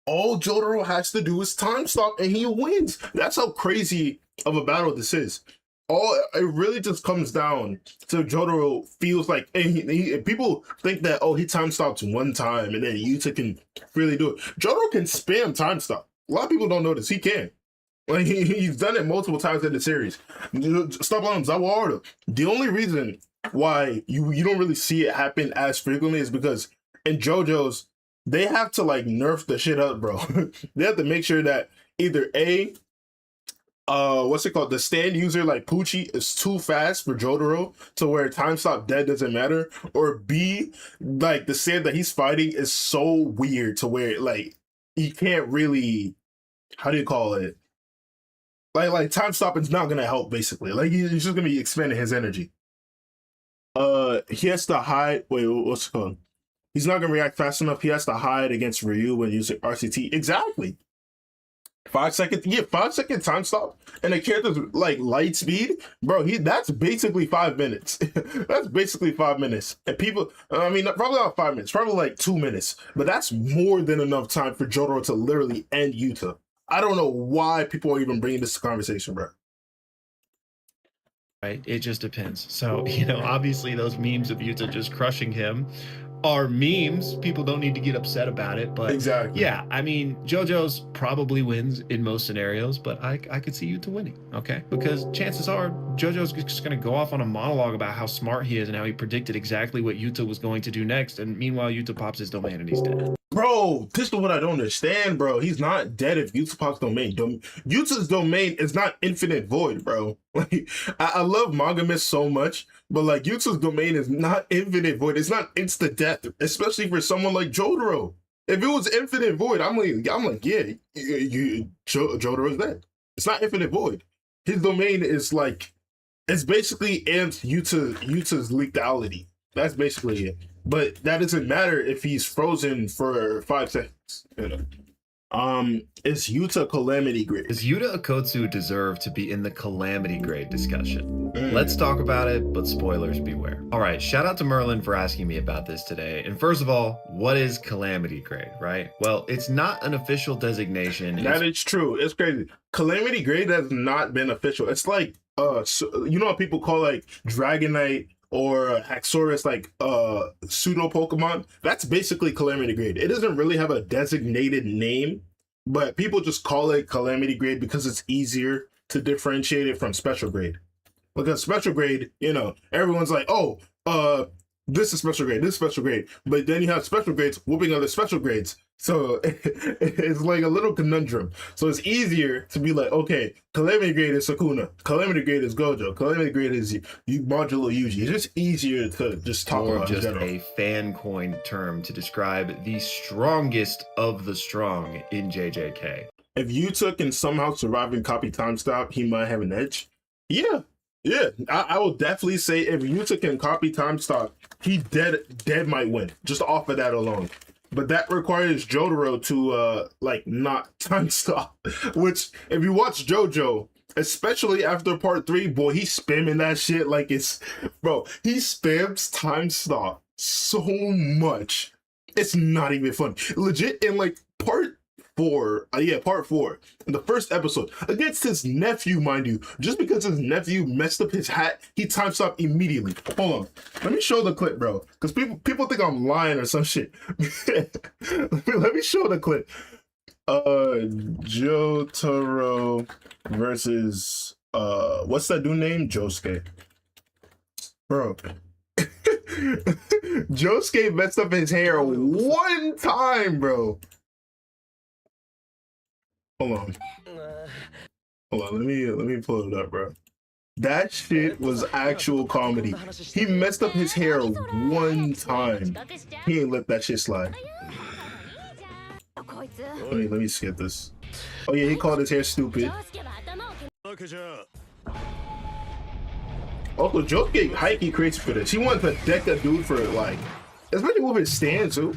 All Jotaro has to do is time stop and he wins. That's how crazy of a battle this is. It really just comes down to Jotaro feels like, and people think that, oh, he time stops one time and then Yuta can really do it. Jotaro can spam time stop. A lot of people don't notice. He can. Like he's done it multiple times in the series. Stop on Zawardo. The only reason why you don't really see it happen as frequently is because in JoJo's, they have to like nerf the shit up, bro. They have to make sure that either the stand user like Poochie is too fast for Jotaro to where time stop dead doesn't matter, or B, like the stand that he's fighting is so weird to where like he can't really, how do you call it? Like time stopping is not gonna help basically. Like he's just gonna be expending his energy. He has to hide. Wait, what's it called? He's not gonna react fast enough. He has to hide against Ryu when using RCT. Exactly. 5 second, 5 second time stop, and the character's like light speed, bro. That's basically 5 minutes. That's basically 5 minutes. And people, I mean, probably not 5 minutes, probably like 2 minutes, but that's more than enough time for Jotaro to literally end Yuta. I don't know why people are even bringing this to conversation, bro. Right, it just depends. So obviously those memes of Yuta just crushing him are memes. People don't need to get upset about it, but exactly. Yeah, I mean, JoJo's probably wins in most scenarios, but I could see Yuta winning, okay? Because chances are JoJo's just going to go off on a monologue about how smart he is and how he predicted exactly what Yuta was going to do next, and meanwhile Yuta pops his domain and he's dead. Bro, this is what I don't understand, bro. He's not dead if Yuta pops domain. Yuta's domain is not infinite void, bro. Like, I love Magamis so much, but like Yuta's domain is not infinite void. It's not instant death, especially for someone like Jotaro. If it was infinite void, I'm like, yeah, Jotaro's dead. It's not infinite void. His domain is like it's basically Yuta's lethality. That's basically it. But that doesn't matter if he's frozen for 5 seconds. You know. Is Yuta calamity grade? Does Yuta Okotsu deserve to be in the calamity grade discussion? Let's talk about it, but spoilers beware. All right, shout out to Merlin for asking me about this today. And first of all, what is calamity grade, right? Well, it's not an official designation. That is true. It's crazy. Calamity grade has not been official. It's like, you know what people call like Dragonite or Haxorus, like pseudo Pokemon? That's basically calamity grade. It doesn't really have a designated name, but people just call it calamity grade because it's easier to differentiate it from special grade. Because special grade, you know, everyone's like, oh, this is special grade, this is special grade. But then you have special grades whooping other special grades. So it's like a little conundrum. So it's easier to be like, okay, calamity grade is Sukuna, calamity grade is Gojo, calamity grade is Modulo Yuji. It's just easier to just talk or about just in general. a fan coined term to describe the strongest of the strong in JJK. If Yuta can somehow survive and copy time stop, he might have an edge. Yeah. I will definitely say if Yuta can copy time stop, he dead might win just off of that alone. But that requires Jotaro to like not time stop. Which if you watch JoJo, especially after part 3, boy, he's spamming that shit like it's bro. He spams time stop so much. It's not even funny. Legit in like part 4, part 4, in the first episode, against his nephew, mind you, just because his nephew messed up his hat, he time stopped immediately. Hold on, let me show the clip, bro, because people think I'm lying or some shit. let me show the clip. Jotaro versus what's that dude name? Josuke. Bro. Josuke messed up his hair one time, bro. Hold on, let me pull it up, bro. That shit was actual comedy. He messed up his hair one time. He ain't let that shit slide. Let me skip this. Oh yeah, he called his hair stupid. Also, Josuke Heike crazy for this. He wanted to deck a dude for like, especially with his stand too.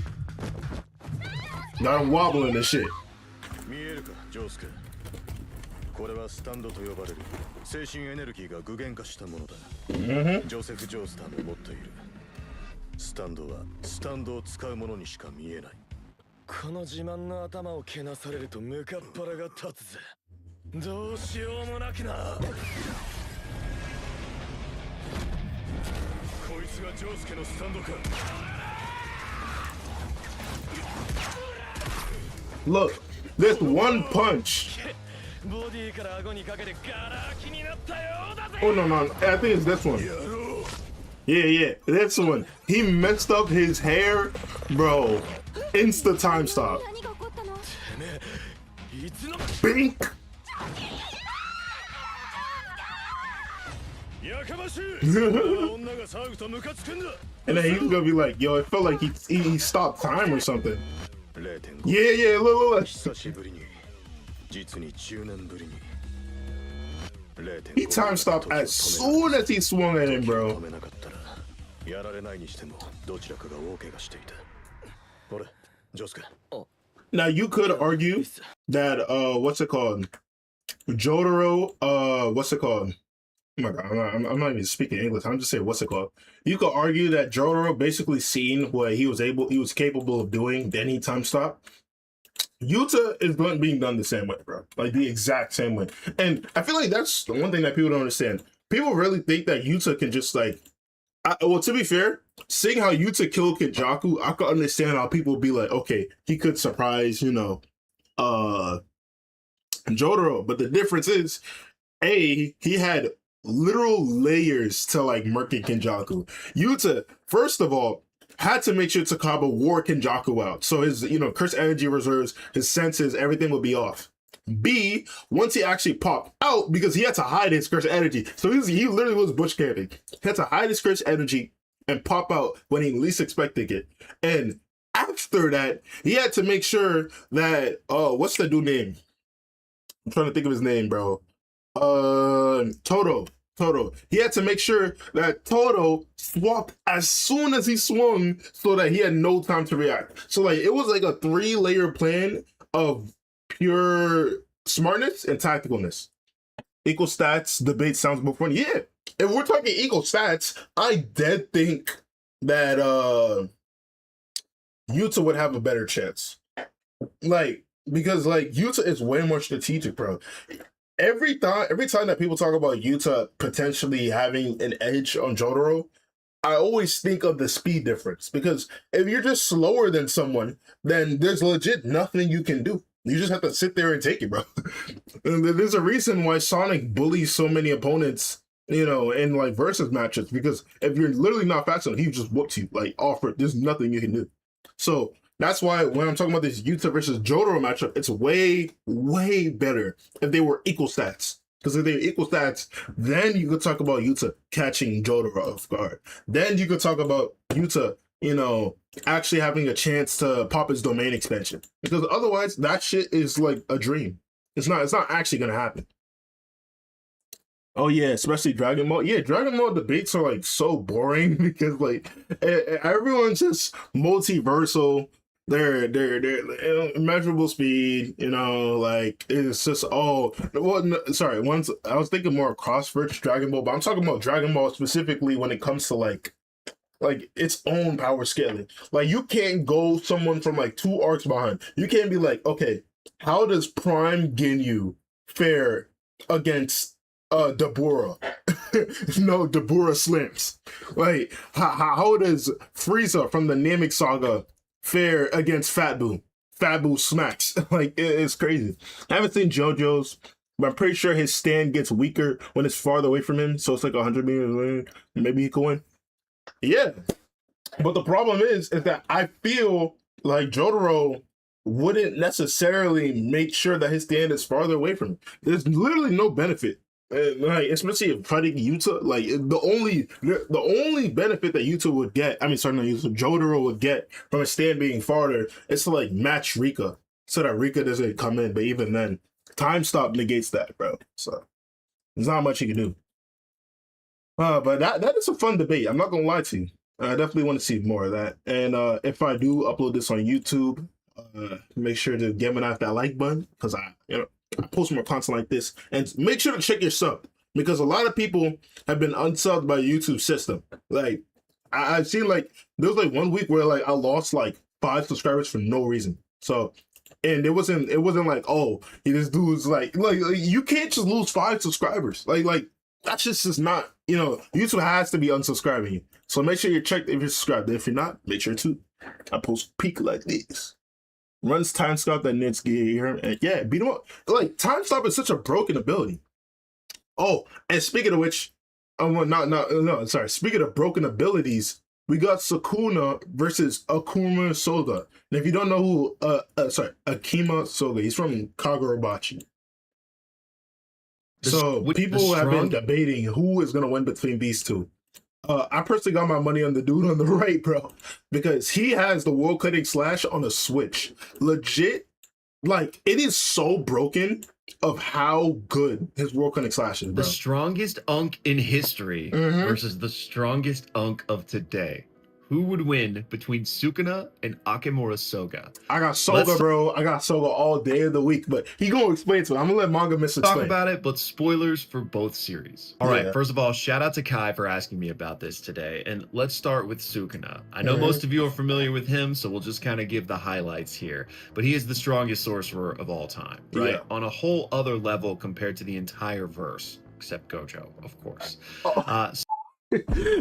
Got him wobbling and shit. これはスタンドと呼ばれる精神エネルギーが具現化したものだ。ジョセフ・ジョースターも持っている。スタンドはスタンドを使う者にしか見えない。この自慢の頭をけなされるとムカッパラが立つぜ。どうしようもなくな。こいつがジョースケのスタンドか。Look, this one punch. Oh no, I think it's this one. Yeah, this one. He messed up his hair, bro. Insta time stop. Bink. And then he's gonna be like, yo, it felt like he stopped time or something. Yeah, look. He time stopped as soon as he swung at him, bro. Now you could argue that what's it called? Jotaro, what's it called? Oh my god, I'm not even speaking English. I'm just saying what's it called. You could argue that Jotaro basically seen what he was capable of doing, then he time stopped. Yuta is being done the same way, bro. Like the exact same way. And I feel like that's the one thing that people don't understand. People really think that Yuta can just like, well, to be fair, seeing how Yuta killed Kenjaku, I could understand how people be like, okay, he could surprise, you know, Jotaro. But the difference is, he had literal layers to like murking Kenjaku. Yuta, first of all, had to make sure Takaba wore Kenjaku out. So his, you know, cursed energy reserves, his senses, everything would be off. B, once he actually popped out, because he had to hide his cursed energy. So he literally was bush camping. He had to hide his cursed energy and pop out when he least expected it. And after that, he had to make sure that, what's that dude name? I'm trying to think of his name, bro. Toto. Toto. He had to make sure that Toto swapped as soon as he swung so that he had no time to react. So like it was like a 3-layer plan of pure smartness and tacticalness. Equal stats debate sounds more fun. Yeah. If we're talking equal stats, I did think that Yuta would have a better chance. Like, because like Yuta is way more strategic, bro. Every time that people talk about Yuta potentially having an edge on Jotaro, I always think of the speed difference. Because if you're just slower than someone, then there's legit nothing you can do. You just have to sit there and take it, bro. And there's a reason why Sonic bullies so many opponents, you know, in like versus matches. Because if you're literally not fast enough, he just whoops you. Like, there's nothing you can do. So that's why when I'm talking about this Yuta versus Jotaro matchup, it's way, way better if they were equal stats. Because if they're equal stats, then you could talk about Yuta catching Jotaro off guard. Then you could talk about Yuta, you know, actually having a chance to pop his domain expansion. Because otherwise, that shit is like a dream. It's not actually gonna happen. Oh yeah, especially Dragon Ball. Yeah, Dragon Ball debates are like so boring because like everyone's just multiversal. They're immeasurable speed, you know, like it's just sorry, once I was thinking more cross versus Dragon Ball, but I'm talking about Dragon Ball specifically when it comes to like its own power scaling. Like you can't go someone from like 2 arcs behind. You can't be like, okay, how does Prime Ginyu fare against Dabura? No, Dabura slams. Like how does Frieza from the Namek Saga fare against Fat Boo? Fat Boo smacks. Like it's crazy. I haven't seen JoJo's, but I'm pretty sure his stand gets weaker when it's farther away from him. So it's like 100 meters away. Maybe he can win. Yeah, but the problem is that I feel like Jotaro wouldn't necessarily make sure that his stand is farther away from him. There's literally no benefit. Like especially if fighting Yuta, like the only benefit that Yuta would get, I mean sorry, not Yuta, Jotaro would get from a stand being farther is to like match Rika so that Rika doesn't come in. But even then, time stop negates that, bro. So there's not much you can do. But that is a fun debate. I'm not gonna lie to you. I definitely want to see more of that. And if I do upload this on YouTube, make sure to give me that like button because I post more content like this, and make sure to check your sub because a lot of people have been unsubbed by YouTube system. Like I've seen like there was like 1 week where like I lost like 5 subscribers for no reason. So and it wasn't like, oh, this dude's like you can't just lose 5 subscribers. Like that's just not, you know, YouTube has to be unsubscribing you. So make sure you check if you're subscribed. If you're not, make sure to. I post peak like this. Runs time stop that Nits gear, and yeah, beat him up. Like time stop is such a broken ability. Oh, and speaking of which, speaking of broken abilities, we got Sukuna versus Akuma Soga. And if you don't know who, Akima Soga, he's from Kagurabachi. So people have been debating who is gonna win between these two. I personally got my money on the dude on the right, bro, because he has the World Cutting Slash on a Switch. Legit, like it is so broken of how good his World Cutting Slash is, bro. The strongest Unk in history versus the strongest Unk of today. Who would win between Sukuna and Akimura Soga? I got Soga, bro. I got Soga all day of the week, but he gonna explain to it. I'm gonna let Manga Miss explain. Talk about it, but spoilers for both series. All right, first of all, shout out to Kai for asking me about this today. And let's start with Sukuna. I know most of you are familiar with him, so we'll just kind of give the highlights here. But he is the strongest sorcerer of all time, right? Yeah. On a whole other level compared to the entire verse, except Gojo, of course.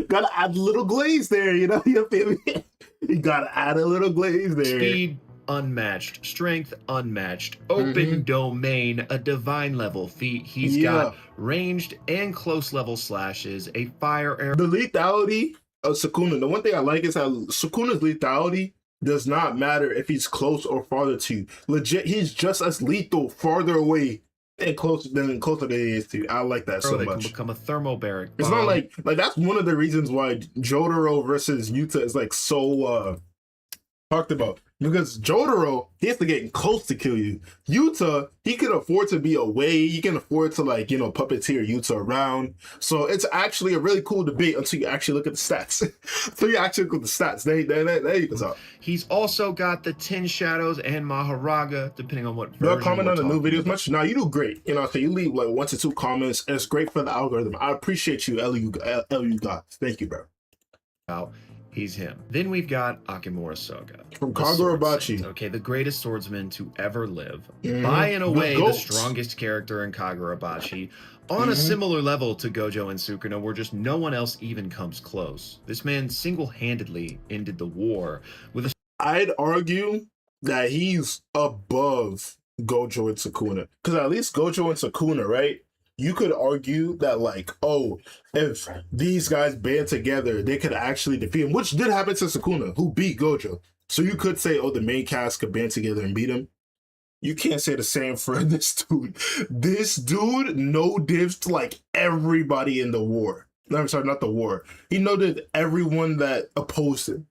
Gotta add a little glaze there, you know? You feel me? You gotta add a little glaze there. Speed unmatched, strength unmatched, open domain, a divine level feat. He's got ranged and close level slashes, a fire arrow. The lethality of Sukuna, the one thing I like is how Sukuna's lethality does not matter if he's close or farther to you. Legit, he's just as lethal farther away and closer than he is to you. I like that so much. Can become a thermobaric. It's not like that's one of the reasons why Jotaro versus Yuta is like so talked about. Because Jotaro, he has to get close to kill you. Yuta, he can afford to be away. He can afford to, like, you know, puppeteer Yuta around. So it's actually a really cool debate until you actually look at the stats. Until you actually look at the stats. There you can talk. He's also got the 10 Shadows and Maharaga, depending on what version. Y'all comment on the new videos much? Nah, you do great. You know, so you leave like 1 to 2 comments, and it's great for the algorithm. I appreciate you, LU God. Thank you, bro. He's him. Then we've got Akimura Soga. From Kagurabachi. Okay, the greatest swordsman to ever live. By and away the strongest character in Kagurabachi. On a similar level to Gojo and Sukuna, where just no one else even comes close. This man single-handedly ended the war with a... I'd argue that he's above Gojo and Sukuna. Because at least Gojo and Sukuna, right? You could argue that, like, oh, if these guys band together, they could actually defeat him, which did happen to Sukuna, who beat Gojo. So you could say, oh, the main cast could band together and beat him. You can't say the same for this dude. This dude no-divs to, like, everybody in the war. No, I'm sorry, not the war. He no-dived everyone that opposed him.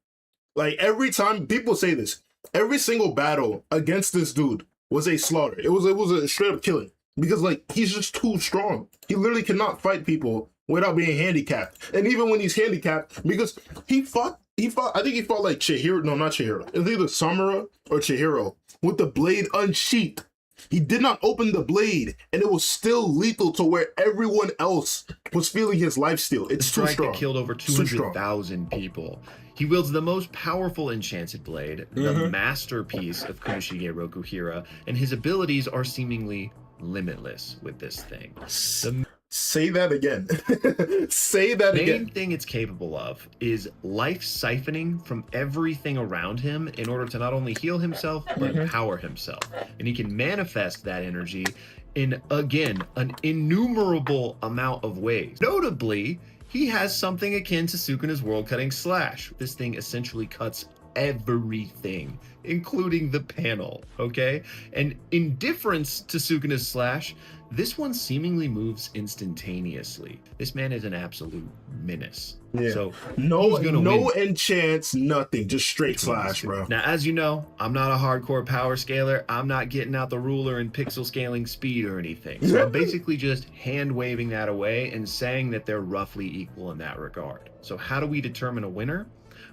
Like, every time, people say this, every single battle against this dude was a slaughter. It was a straight-up killing. Because, like, he's just too strong. He literally cannot fight people without being handicapped. And even when he's handicapped, because he fought, I think he fought, like, Chihiro, no, not Chihiro. It's either Samura or Chihiro with the blade unsheathed. He did not open the blade, and it was still lethal to where everyone else was feeling his life steal. It's too strong. That killed over 200,000 people. He wields the most powerful enchanted blade, the masterpiece of Kunoshige Rokuhira, and his abilities are seemingly limitless with this thing. Say that again. Say that again. The main thing it's capable of is life siphoning from everything around him in order to not only heal himself, but empower himself. And he can manifest that energy in, again, an innumerable amount of ways. Notably, he has something akin to Sukuna's world-cutting slash. This thing essentially cuts everything, including the panel, okay? And in difference to Sukuna's slash, this one seemingly moves instantaneously. This man is an absolute menace. Yeah. So no enchants, nothing, just straight slash, bro. Now, as you know, I'm not a hardcore power scaler. I'm not getting out the ruler and pixel scaling speed or anything. So I'm basically just hand waving that away and saying that they're roughly equal in that regard. So how do we determine a winner?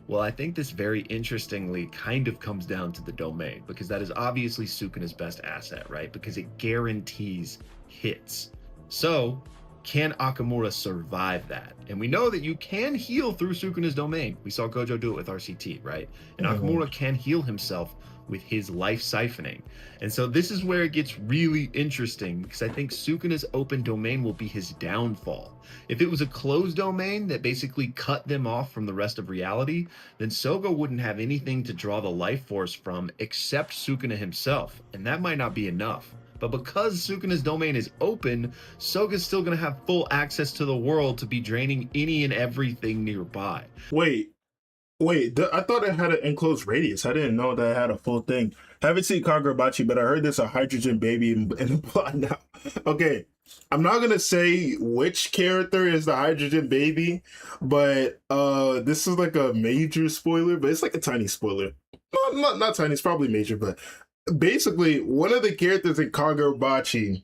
Well, I think this very interestingly kind of comes down to the domain, because that is obviously Sukuna's best asset, right? Because it guarantees hits. So can Akamura survive that? And we know that you can heal through Sukuna's domain. We saw Gojo do it with RCT, right? And Akamura can heal himself with his life siphoning. And so this is where it gets really interesting, because I think Sukuna's open domain will be his downfall. If it was a closed domain that basically cut them off from the rest of reality, then Soga wouldn't have anything to draw the life force from except Sukuna himself, and that might not be enough. But because Sukuna's domain is open, Soga's still going to have full access to the world to be draining any and everything nearby. Wait, I thought it had an enclosed radius. I didn't know that it had a full thing. Haven't seen Kagurabachi, but I heard there's a hydrogen baby in the plot now. Okay, I'm not gonna say which character is the hydrogen baby, but this is like a major spoiler, but it's like a tiny spoiler. Not tiny, it's probably major, but basically one of the characters in Kagurabachi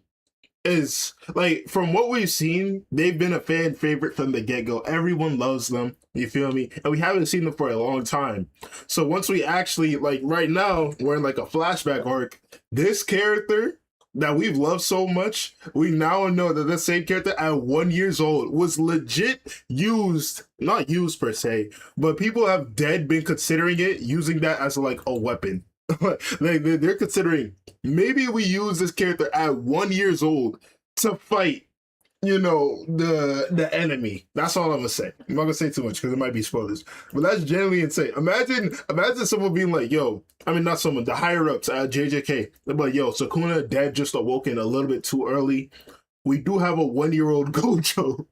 is, like, from what we've seen, they've been a fan favorite from the get-go. Everyone loves them, you feel me? And we haven't seen them for a long time. So once we actually, like, right now, we're in like a flashback arc. This character that we've loved so much, we now know that the same character at 1 year old was legit used, not used per se, but people have been considering it, using that as like a weapon. They're considering, maybe we use this character at 1 year old to fight, you know, the enemy. That's all I'm gonna say. I'm not gonna say too much because it might be spoilers, but that's generally insane. Imagine someone being like, yo, I mean, not someone, the higher ups at JJK, but yo, Sukuna dad just awoken a little bit too early. We do have a 1 year old Gojo.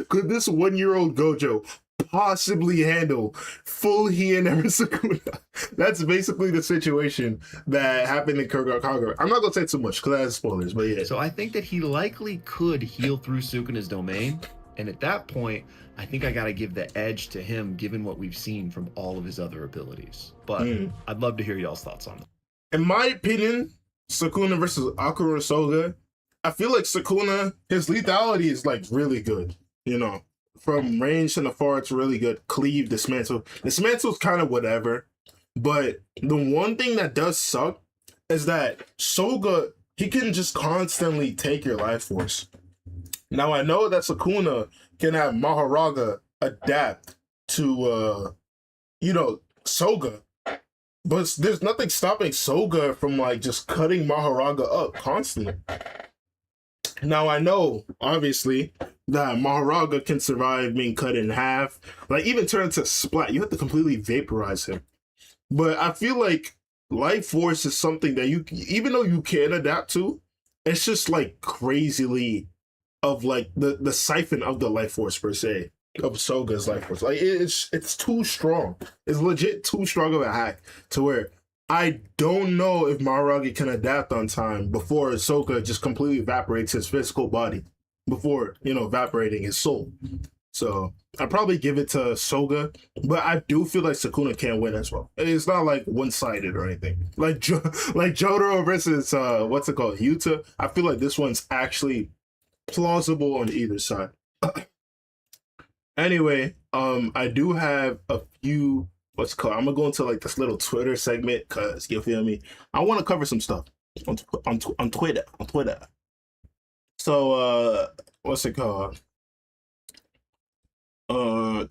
Could this 1 year old Gojo possibly handle full Hien and Sukuna? That's basically the situation that happened in Kagura. I'm not gonna say too much because that has spoilers, but yeah. So I think that he likely could heal through Sukuna's domain, And at that point, I think I got to give the edge to him, given what we've seen from all of his other abilities. But I'd love to hear y'all's thoughts on that. In my opinion, Sukuna versus Akira Soga, I feel like Sukuna, his lethality is like really good. You know, from range and afar, it's really good. Cleave, dismantle. Dismantle's kind of whatever. But the one thing that does suck is that Soga, he can just constantly take your life force. Now, I know that Sukuna can have Maharaga adapt to, you know, Soga, but there's nothing stopping Soga from, like, just cutting Maharaga up constantly. Now, I know, obviously, that Maharaga can survive being cut in half. Like, even turn into Splat, you have to completely vaporize him. But I feel like Life Force is something that you, even though you can adapt to, it's just, like, crazily of like the siphon of the life force per se of Soga's life force. Like it's too strong. It's legit too strong of a hack to where I don't know if Maharaga can adapt on time before Soga just completely evaporates his physical body before, you know, evaporating his soul. So I'd probably give it to Soga, but I do feel like Sukuna can win as well. It's not like one-sided or anything. Like Jotaro versus what's it called, Yuta. I feel like this one's actually plausible on either side. Anyway, I do have a few, what's it called? I'm gonna go into like this little Twitter segment because you feel me. I want to cover some stuff on Twitter. So what's it called? Oh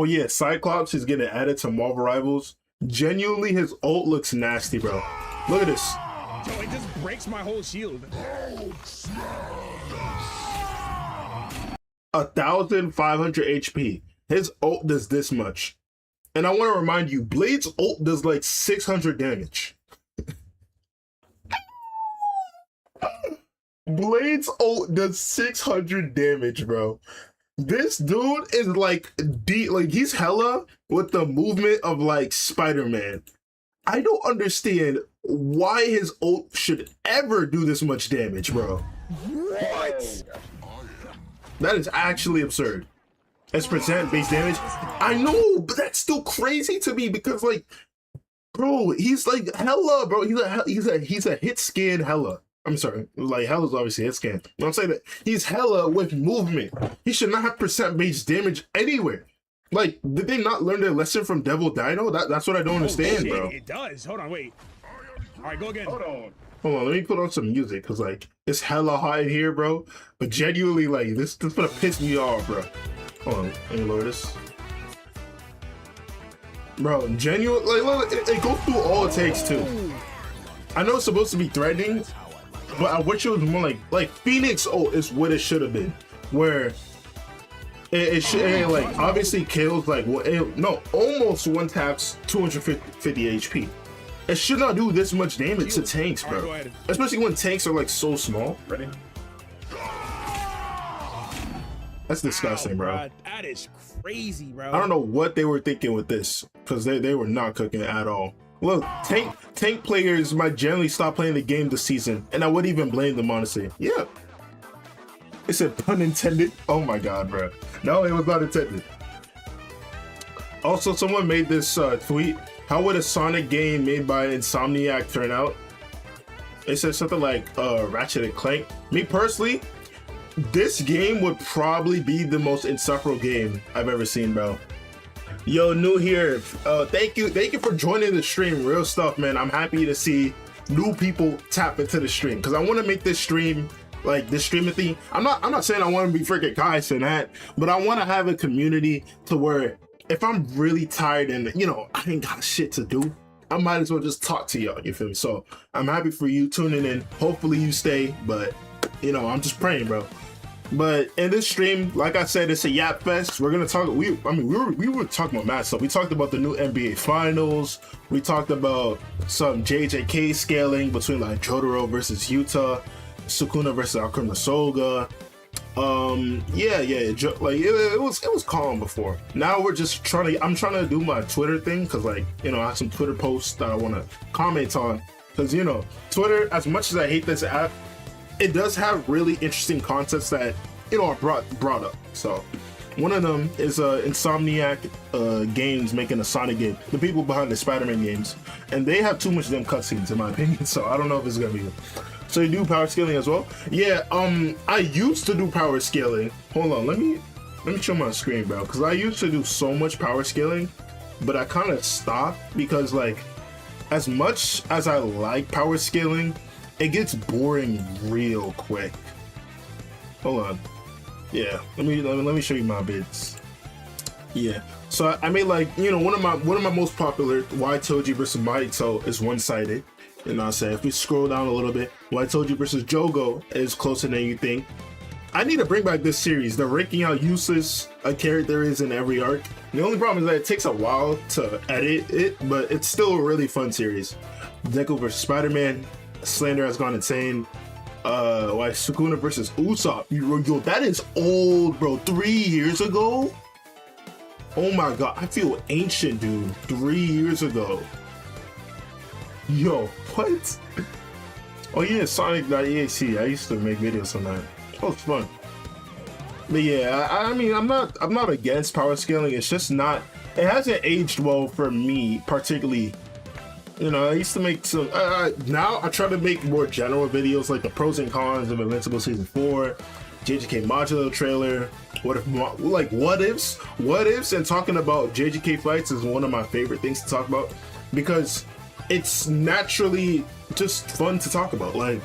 yeah, Cyclops is getting added to Marvel Rivals. Genuinely, his ult looks nasty, bro. Look at this. Yo, it just breaks my whole shield. 1,500 HP. His ult does this much. And I want to remind you, Blade's ult does like 600 damage. Blade's ult does 600 damage, bro. This dude is like deep, like he's hella with the movement of like Spider-Man. I don't understand why his ult should ever do this much damage, bro. What? That is actually absurd. As percent base damage, I know, but that's still crazy to me because, like, bro, he's like hella, bro. He's a hit scan hella. I'm sorry, like hella's obviously hit scan. I'm saying that he's hella with movement. He should not have percent base damage anywhere. Like, did they not learn their lesson from Devil Dino? That's what I don't understand, shit, bro. It does. Hold on, wait. All right, go again. Hold on. Hold on, let me put on some music, cause like it's hella hot in here, bro. But genuinely, like this gonna piss me off, bro. Hold on, let me lower this. Bro, genuine, like look, it goes through all it takes too. I know it's supposed to be threatening, but I wish it was more like Phoenix ult is what it should have been, where it should like obviously kills like almost one taps 250 HP. It should not do this much damage to tanks, bro. Right, especially when tanks are like so small. Ready? That's disgusting, bro. That is crazy, bro. I don't know what they were thinking with this, because they were not cooking at all. Look, tank players might generally stop playing the game this season, and I wouldn't even blame them, honestly. Yeah. It said pun intended. Oh my god, bro. No, it was not intended. Also, someone made this tweet. How would a Sonic game made by Insomniac turn out? It said something like Ratchet and Clank. Me personally, this game would probably be the most insufferable game I've ever seen, bro. Yo, new here. Thank you for joining the stream. Real stuff, man. I'm happy to see new people tap into the stream because I want to make this stream like this streaming thing. I'm not saying I want to be freaking guys and that, but I want to have a community to where if I'm really tired and, you know, I ain't got shit to do, I might as well just talk to y'all, you feel me? So I'm happy for you tuning in. Hopefully you stay, but, you know, I'm just praying, bro. But in this stream, like I said, it's a YAPFEST. We're going to talk, we were talking about mad stuff. We talked about the new NBA Finals. We talked about some JJK scaling between like Jotaro versus Yuta, Sukuna versus Akuma Soga. Like it was calm before. Now we're just I'm trying to do my Twitter thing because, like, you know, I have some Twitter posts that I want to comment on because, you know, Twitter, as much as I hate this app, it does have really interesting concepts that are brought up. So one of them is Insomniac Games making a Sonic game. The people behind the Spider-Man games, and they have too much damn cutscenes in my opinion. So I don't know if it's gonna be good. So you do power scaling as well? Yeah. I used to do power scaling. Hold on, let me show my screen, bro, because I used to do so much power scaling, but I kind of stopped because, like, as much as I like power scaling, it gets boring real quick. Hold on. Yeah, let me show you my vids. Yeah, so I made, like, you know, one of my most popular, Why Toji versus Mahito is one-sided. You know what I'm saying? If we scroll down a little bit, Why Toji versus Jogo is closer than you think. I need to bring back this series. They're ranking how useless a character is in every arc. The only problem is that it takes a while to edit it, but it's still a really fun series. Deku versus Spider-Man, Slander has gone insane. Why Sukuna versus Usopp. Yo, that is old, bro. 3 years ago? Oh my god, I feel ancient, dude. 3 years ago. Yo, what? Oh yeah, Sonic.exe. I used to make videos on that. Oh, it's fun. But yeah, I mean, I'm not against power scaling. It's just not. It hasn't aged well for me, particularly. You know, I used to make some. Now I try to make more general videos, like the pros and cons of Invincible Season 4, JJK Modulo trailer. What ifs, and talking about JJK fights is one of my favorite things to talk about because it's naturally just fun to talk about. Like,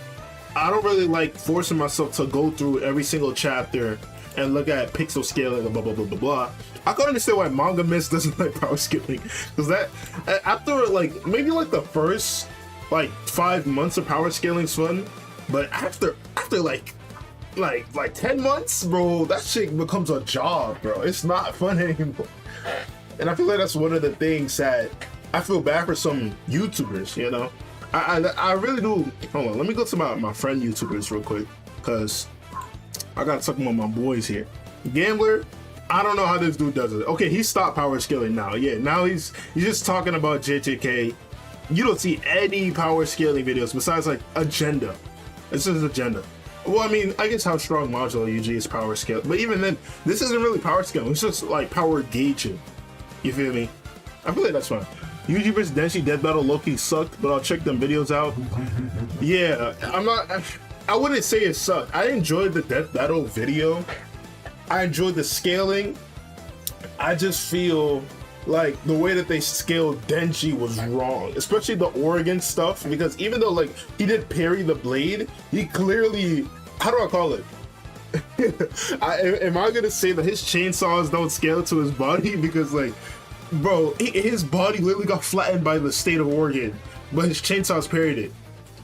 I don't really like forcing myself to go through every single chapter and look at pixel scaling and blah blah blah blah blah. I can understand why Manga Mist doesn't like power scaling, because that after like maybe like the first like 5 months of power scaling's fun, but after like 10 months, bro, that shit becomes a job, bro. It's not fun anymore. And I feel like that's one of the things that I feel bad for some YouTubers, you know. I really do. Hold on, let me go to my friend YouTubers real quick, because I gotta talk about my boys here. Gambler, I don't know how this dude does it. Okay, he stopped power scaling now. Yeah, now he's just talking about JJK. You don't see any power scaling videos besides like Agenda. It's just Agenda. Well, I mean, I guess how strong modular usually is power scale, but even then, this isn't really power scaling. It's just like power gauging. You feel me? I feel like that's fine. Yuji vs Denshi Death Battle low-key sucked, but I'll check them videos out. Yeah, I wouldn't say it sucked. I enjoyed the Death Battle video. I enjoyed the scaling. I just feel like the way that they scaled Denji was wrong, especially the Oregon stuff, because even though like he did parry the blade, he clearly, how do I call it? Am I gonna say that his chainsaws don't scale to his body? Because like, bro, his body literally got flattened by the state of Oregon, but his chainsaws parried it.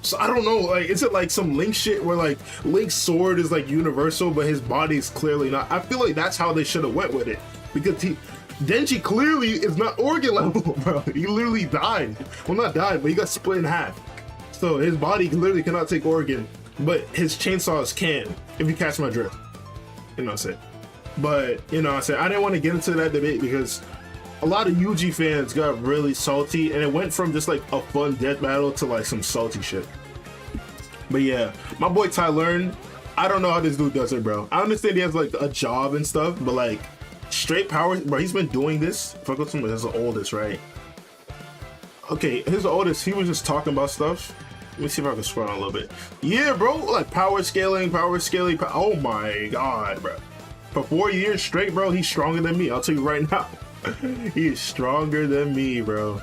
So I don't know, like, is it like some Link shit where like Link's sword is like universal, but his body is clearly not? I feel like that's how they should have went with it, because Denji clearly is not Oregon level, bro. He literally died. Well, not died, but he got split in half. So his body literally cannot take Oregon, but his chainsaws can, if you catch my drift. You know what I'm saying? But, you know what I'm saying? I didn't want to get into that debate because a lot of Yuji fans got really salty, and it went from just like a fun death battle to like some salty shit. But yeah, my boy Tylern, I don't know how this dude does it, bro. I understand he has like a job and stuff, but like straight power, bro, he's been doing this. If I go to him, that's the oldest, right? Okay, his oldest, he was just talking about stuff. Let me see if I can scroll down a little bit. Yeah, bro, like power scaling. Oh my God, bro. For 4 years straight, bro, he's stronger than me. I'll tell you right now. He is stronger than me, bro.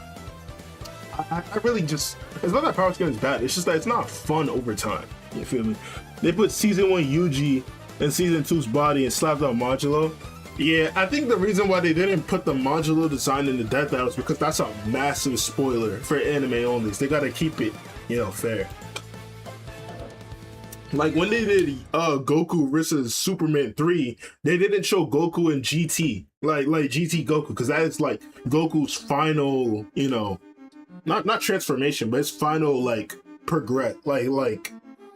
I really just, it's not that power scaling is bad, it's just that it's not fun over time. You feel me? They put season 1 Yuji and season 2's body and slapped on Modulo. Yeah, I think the reason why they didn't put the Modulo design in the death battle is because that's a massive spoiler for anime only. They gotta keep it, you know, fair. Like when they did Goku versus Superman 3, they didn't show Goku in GT, like GT Goku, because that is like Goku's final, you know, not transformation, but his final like progress, like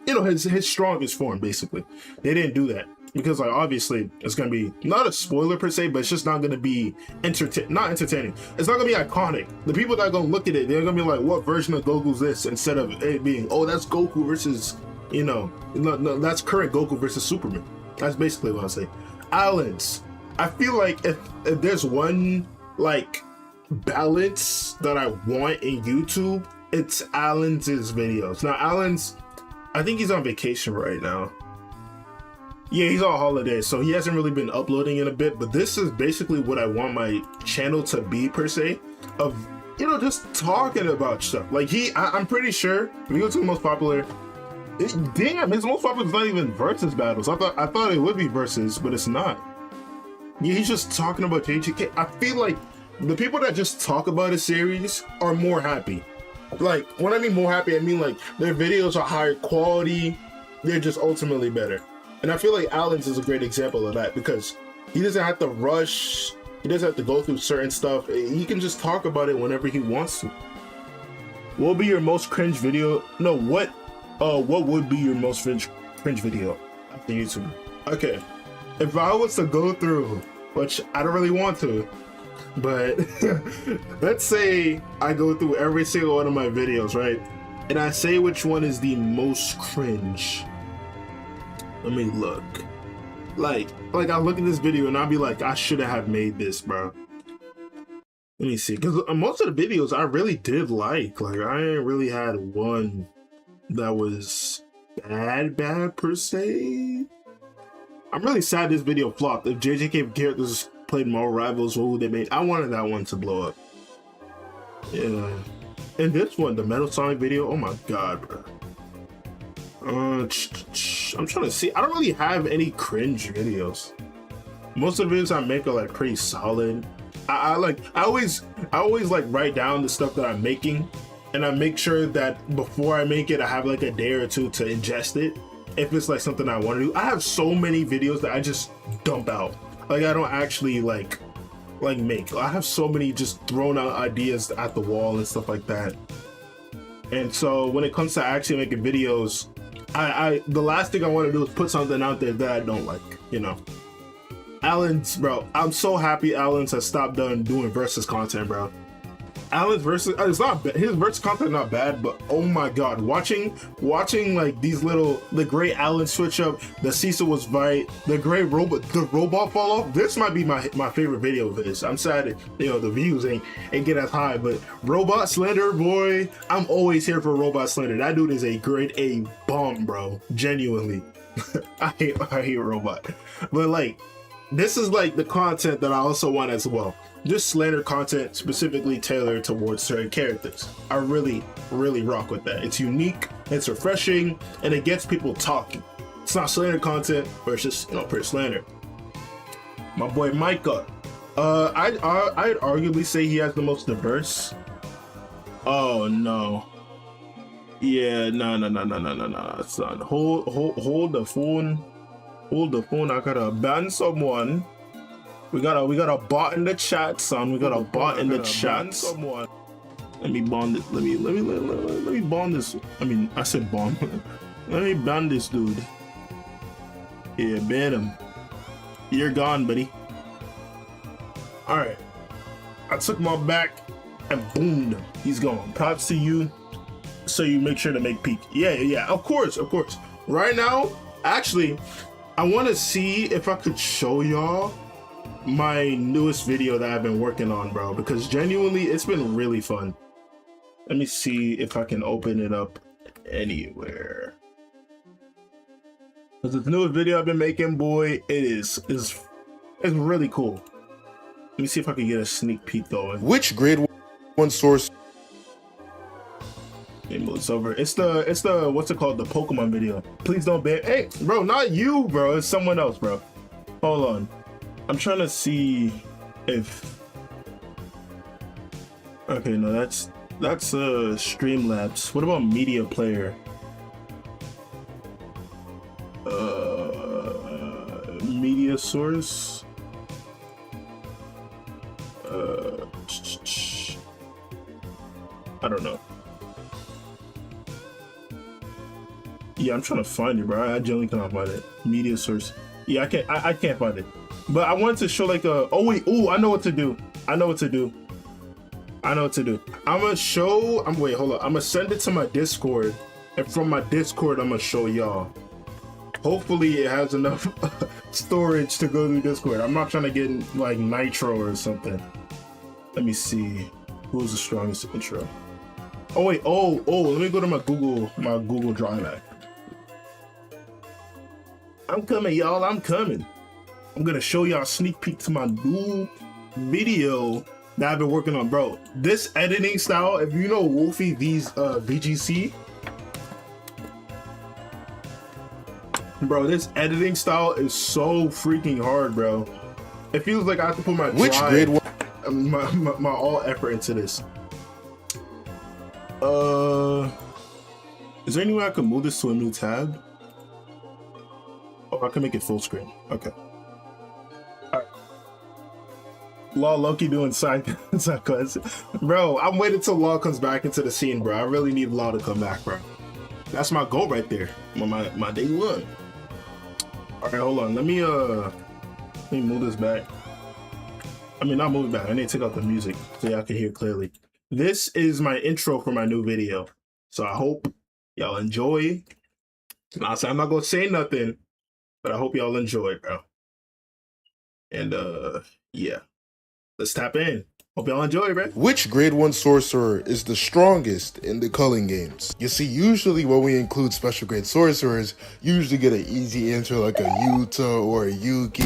you know, his strongest form basically. They didn't do that because like obviously it's gonna be not a spoiler per se, but it's just not gonna be not entertaining. It's not gonna be iconic. The people that are gonna look at it, they're gonna be like, what version of Goku's this? Instead of it being, oh, that's Goku versus, you know, no, that's current Goku versus Superman. That's basically what I'll say. Allen's. I feel like if there's one like balance that I want in YouTube, it's Allen's videos. Now Allen's, I think he's on vacation right now. Yeah, he's on holiday, so he hasn't really been uploading in a bit, but this is basically what I want my channel to be, per se, of, you know, just talking about stuff. Like I'm pretty sure, if you go to the most popular, damn, his most popular is not even versus battles. I thought it would be versus, but it's not. Yeah, he's just talking about JJK. I feel like the people that just talk about a series are more happy. Like, when I mean more happy, I mean like their videos are higher quality, they're just ultimately better. And I feel like Allen's is a great example of that, because he doesn't have to rush, he doesn't have to go through certain stuff. He can just talk about it whenever he wants to. What would be your most cringe video? No, what would be your most cringe video after YouTube? Okay, if I was to go through, which I don't really want to, but let's say I go through every single one of my videos, right? And I say which one is the most cringe. Let me look. Like I look at this video and I'll be like, I shouldn't have made this, bro. Let me see, because most of the videos I really did like I ain't really had one that was bad per se. I'm really sad this video flopped. If JJK characters played more rivals, what would they make? I wanted that one to blow up. Yeah. And this one, the Metal Sonic video, oh my god, bro. I'm trying to see. I don't really have any cringe videos. Most of the videos I make are like pretty solid. I always like write down the stuff that I'm making, and I make sure that before I make it, I have like a day or two to ingest it. If it's like something I want to do, I have so many videos that I just dump out. Like I don't actually like make. I have so many just thrown out ideas at the wall and stuff like that. And so when it comes to actually making videos, the last thing I want to do is put something out there that I don't like, you know. Allen's, bro, I'm so happy Allen's has stopped doing versus content, bro. Allen's versus, it's not bad. His versus content not bad, but oh my god, watching like these the great Allen switch up, the Cecil was right, the robot fall off. This might be my favorite video of his. I'm sad, you know, the views ain't get as high, but Robot Slender, boy, I'm always here for Robot Slender. That dude is a bomb, bro. Genuinely. I hate Robot, but like, this is like the content that I also want as well. Just Slender content specifically tailored towards certain characters. I really rock with that. It's unique, it's refreshing, and it gets people talking. It's not Slender content, but it's just, you know, pretty Slender. My boy Micah. I'd arguably say he has the most diverse. Oh no. Yeah, no, son. Hold the phone. Hold the phone. I gotta ban someone. We got a bot in the chat, son. We got a bot in the chat. Someone. Let me bond it. Let me bond this. I mean, I said bond. Let me ban this dude. Yeah, ban him. You're gone, buddy. All right. I took my back and boom, he's gone. Props to you. So you make sure to make peak. Yeah. Of course. Right now, actually, I want to see if I could show y'all my newest video that I've been working on, bro, because genuinely it's been really fun. Let me see if I can open it up anywhere, because the newest video I've been making, boy, it's really cool. Let me see if I can get a sneak peek though. Which grade 1 source? It's over. It's the what's it called, the Pokemon video. Please don't ban. Hey bro, not you, bro, it's someone else, bro. Hold on, I'm trying to see if, okay, no, that's Streamlabs. What about Media Player? Media source. I don't know. Yeah, I'm trying to find it, bro. I genuinely cannot find it. Media source. Yeah, I can't find it. But I wanted to show like a, oh wait, I know what to do. I'm gonna show, wait, hold on. I'm gonna send it to my Discord, and from my Discord, I'm gonna show y'all. Hopefully it has enough storage to go through Discord. I'm not trying to get like Nitro or something. Let me see. Who's the strongest intro? Oh wait, let me go to my Google Drive app. I'm coming, y'all, I'm coming. I'm gonna show y'all a sneak peek to my new video that I've been working on, bro. This editing style, if you know Wolfie VGC, bro, this editing style is so freaking hard, bro. It feels like I have to put my my all effort into this. Is there any way I can move this to a new tab? Oh, I can make it full screen. Okay. All right. Law Loki doing side quests. Bro, I'm waiting till Law comes back into the scene, bro. I really need Law to come back, bro. That's my goal right there. My day one. All right, hold on. Let me move this back. I mean, not move it back. I need to take out the music so y'all can hear clearly. This is my intro for my new video. So I hope y'all enjoy. I'm not gonna say nothing, but I hope y'all enjoy it, bro. And yeah, let's tap in. Hope y'all enjoy it, bro. Which grade 1 sorcerer is the strongest in the culling games? You see, usually when we include special grade sorcerers, you usually get an easy answer like a Yuta or a Yuki,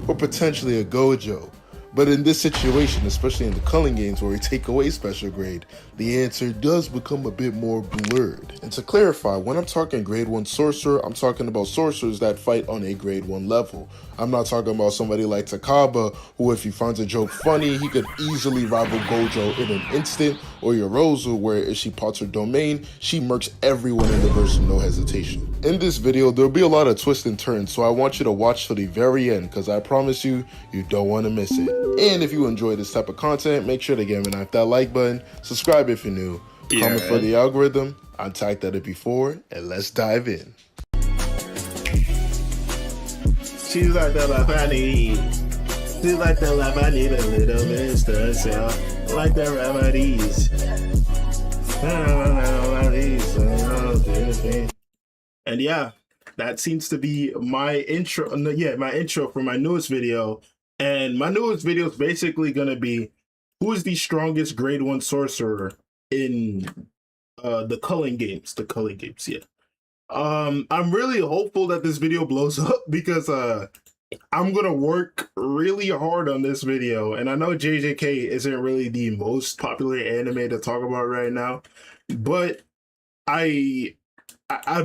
or potentially a Gojo. But in this situation, especially in the culling games where we take away special grade, the answer does become a bit more blurred. And to clarify, when I'm talking grade 1 sorcerer, I'm talking about sorcerers that fight on a grade 1 level. I'm not talking about somebody like Takaba, who if he finds a joke funny, he could easily rival Gojo in an instant, or Yorozu, where if she pots her domain, she murks everyone in the verse with no hesitation. In this video, there'll be a lot of twists and turns, so I want you to watch till the very end, because I promise you, you don't want to miss it. And if you enjoy this type of content, make sure to give me that like button, subscribe if you're new, comment for the algorithm. I tagged at it before, and let's dive in. She's like the life I need. She's like the life I need, a little Mr. Self. Like the remedies. And yeah, that seems to be my intro. Yeah, my intro for my newest video. And my newest video is basically going to be who is the strongest grade 1 sorcerer in the culling games. The culling games, yeah. I'm really hopeful that this video blows up because I'm gonna work really hard on this video, and I know JJK isn't really the most popular anime to talk about right now, but I've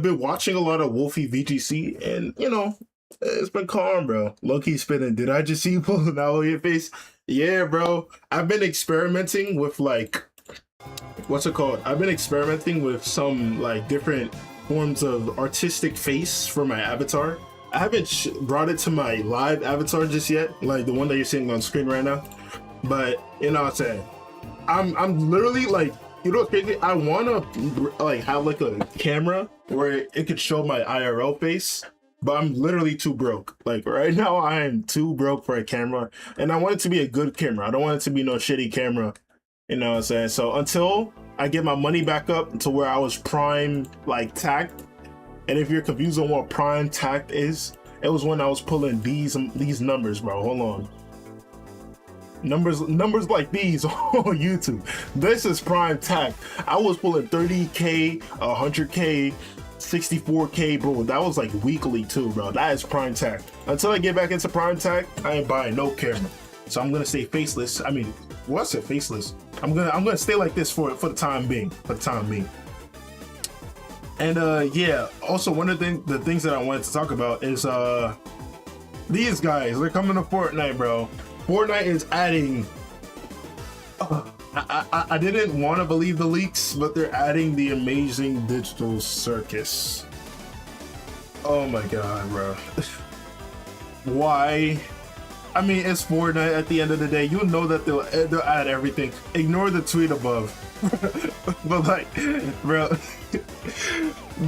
been watching a lot of Wolfie VGC, and you know, it's been calm, bro. Low-key spinning. Did I just see you pulling out of your face? Yeah, bro. I've been experimenting with like, what's it called? I've been experimenting with some like different forms of artistic face for my avatar. I haven't brought it to my live avatar just yet, like the one that you're seeing on screen right now. But you know what I'm saying? I'm literally like, you know what's crazy? I wanna like have like a camera where it could show my IRL face, but I'm literally too broke. Like right now I am too broke for a camera, and I want it to be a good camera. I don't want it to be no shitty camera. You know what I'm saying? So until I get my money back up to where I was prime like Takt, and if you're confused on what prime Takt is, it was when I was pulling these numbers, bro. Hold on. Numbers like these on YouTube. This is prime Takt. I was pulling 30K, 100K, 64K, bro. That was like weekly too, bro. That is prime Takt. Until I get back into prime Takt, I ain't buying no camera. So I'm gonna stay faceless. I mean, what's it faceless? I'm gonna stay like this for the time being. And yeah, also one of the things that I wanted to talk about is these guys. They're coming to Fortnite, bro. Fortnite is adding. I didn't want to believe the leaks, but they're adding the amazing digital circus. Oh my god, bro. Why? I mean, it's Fortnite at the end of the day. You know that they'll add everything. Ignore the tweet above. But like, bro,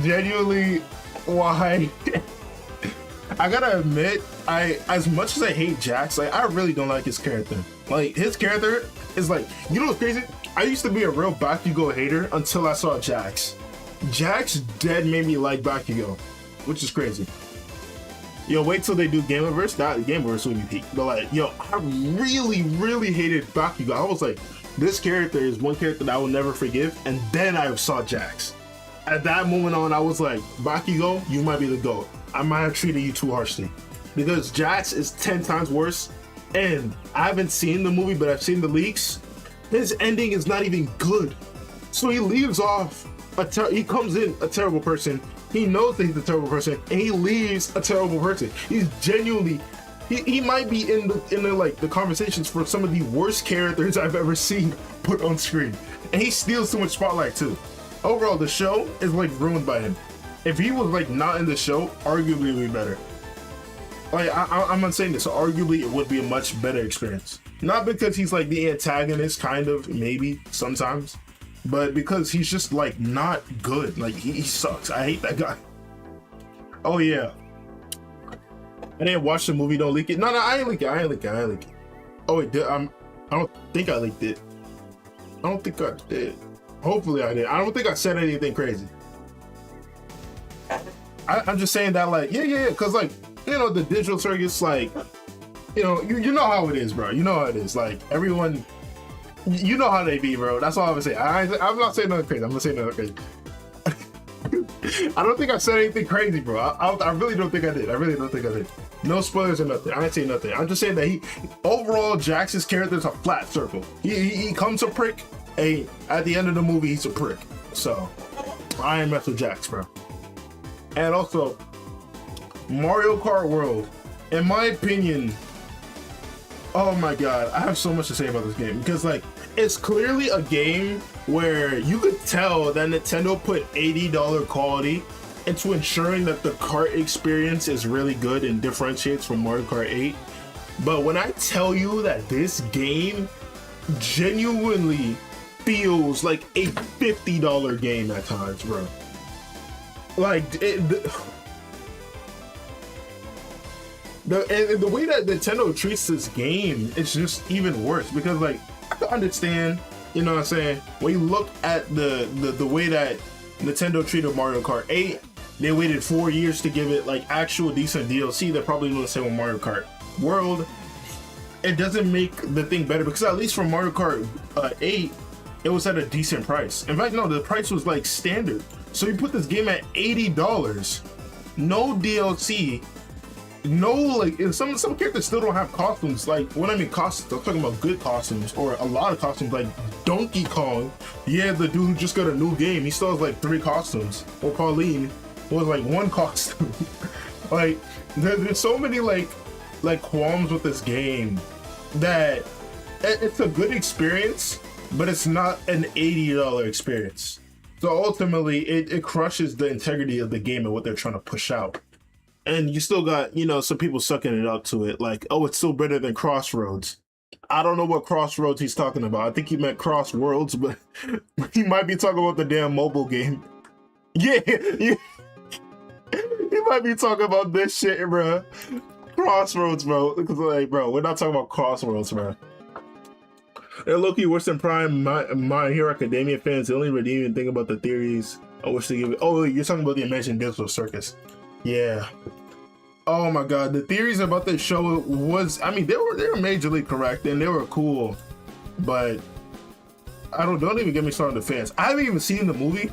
genuinely, why? I gotta admit, as much as I hate Jax, like I really don't like his character. Like his character is like, you know what's crazy? I used to be a real Bakugo hater until I saw Jax. Jax dead made me like Bakugo, which is crazy. Yo, wait till they do Gameverse. That Gameverse will be peak. But like, yo, I really hated Bakugo. I was like, this character is one character that I will never forgive. And then I saw Jax. At that moment on, I was like, Bakugo, you might be the GOAT. I might have treated you too harshly. Because Jax is 10 times worse. And I haven't seen the movie, but I've seen the leaks. His ending is not even good. So he leaves off, he comes in a terrible person. He knows that he's a terrible person, and he leaves a terrible person. He's genuinely, he might be in the conversations for some of the worst characters I've ever seen put on screen. And he steals too much spotlight too. Overall, the show is like ruined by him. If he was like not in the show, arguably it would be better. Like I'm not saying this, so arguably it would be a much better experience. Not because he's like the antagonist, kind of, maybe sometimes. But because he's just like not good. Like he sucks. I hate that guy. Oh yeah. I didn't watch the movie, don't leak it. No, I ain't leak it. Oh wait, I don't think I leaked it. I don't think I did. Hopefully I did. I don't think I said anything crazy. I'm just saying that like, yeah, cause like, you know, the digital circuits, like, you know, you know how it is, bro. You know how it is. Like everyone, you know how they be, bro. That's all I'm gonna say. I'm not saying nothing crazy. I'm gonna say nothing crazy. I don't think I said anything crazy, bro. I really don't think I did. I really don't think I did. No spoilers or nothing. I ain't saying nothing. I'm just saying that overall, Jax's character is a flat circle. He comes a prick, and at the end of the movie, he's a prick. So, I ain't mess with Jax, bro. And also, Mario Kart World, in my opinion, oh my god, I have so much to say about this game because like it's clearly a game where you could tell that Nintendo put $80 quality into ensuring that the kart experience is really good and differentiates from Mario Kart 8. But when I tell you that this game genuinely feels like a $50 game at times, bro. Like the way that Nintendo treats this game is just even worse because like I can understand, you know what I'm saying, when you look at the way that Nintendo treated Mario Kart 8, they waited 4 years to give it like actual decent DLC. They're probably doing the same with Mario Kart World. It doesn't make the thing better because at least for Mario Kart 8, it was at a decent price. In fact, no, the price was like standard. So you put this game at $80, no DLC, no like, and some characters still don't have costumes. Like when I mean costumes, I'm talking about good costumes or a lot of costumes. Like Donkey Kong, yeah, the dude who just got a new game, he still has like 3 costumes. Or Pauline was like 1 costume. Like there's so many like qualms with this game that it's a good experience, but it's not an $80 experience. So ultimately, it crushes the integrity of the game and what they're trying to push out. And you still got, you know, some people sucking it up to it. Like, oh, it's still better than Crossroads. I don't know what Crossroads he's talking about. I think he meant Cross Worlds, but he might be talking about the damn mobile game. Yeah, he might be talking about this shit, bro. Crossroads, bro. Because, like, bro, we're not talking about Crossroads, bro. They're low-key worse than Prime. My Hero Academia fans, the only redeeming thing about the theories I wish to give it. Oh, you're talking about the Imagine Digital Circus. Yeah. Oh my god, the theories about this show was, I mean, they were majorly correct and they were cool, but don't even get me started on the fans. I haven't even seen the movie,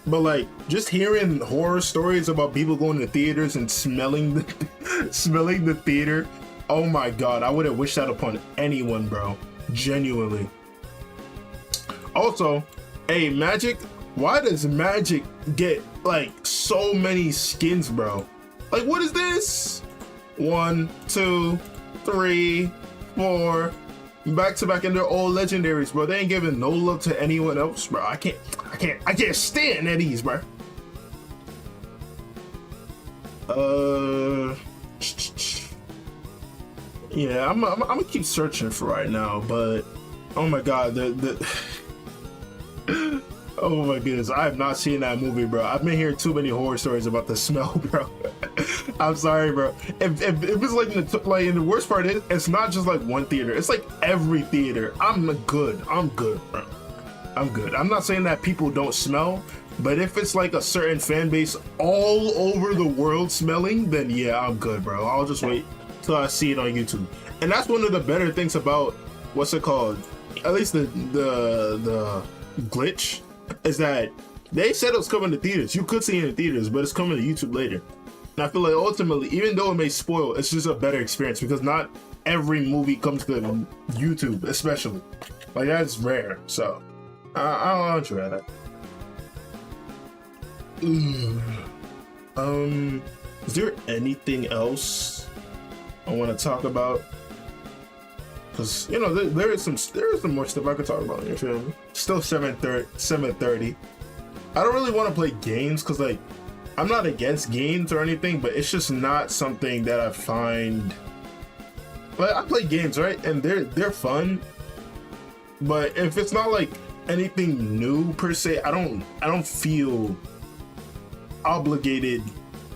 but like just hearing horror stories about people going to theaters and smelling the theater. Oh my god, I wouldn't wish that upon anyone, bro. Genuinely. Also, hey, Magic, why does Magic get like so many skins, bro? Like, what is this? 1, 2, 3, 4, back to back, and they're all legendaries, bro. They ain't giving no love to anyone else, bro. I can't stand Eddie's, bro. Yeah, I'm gonna keep searching for right now, but oh my god, oh my goodness, I have not seen that movie, bro. I've been hearing too many horror stories about the smell, bro. I'm sorry, bro. If it's like in the worst part is, it's not just like one theater. It's like every theater. I'm good, bro. I'm good. I'm not saying that people don't smell, But if it's like a certain fan base all over the world smelling, then yeah, I'm good, bro. I'll just wait till I see it on YouTube. And that's one of the better things about what's it called? At least the glitch is that they said it was coming to theaters. You could see it in theaters, but it's coming to YouTube later. And I feel like ultimately, even though it may spoil, it's just a better experience because not every movie comes to YouTube, especially. Like that's rare. So I'll try that. Is there anything else I want to talk about? Because you know there is some more stuff I could talk about. You feel me? Still 7:30. I don't really want to play games because like I'm not against games or anything, but it's just not something that I find. Like I play games, right, and they're fun, but if it's not like anything new per se, I don't feel obligated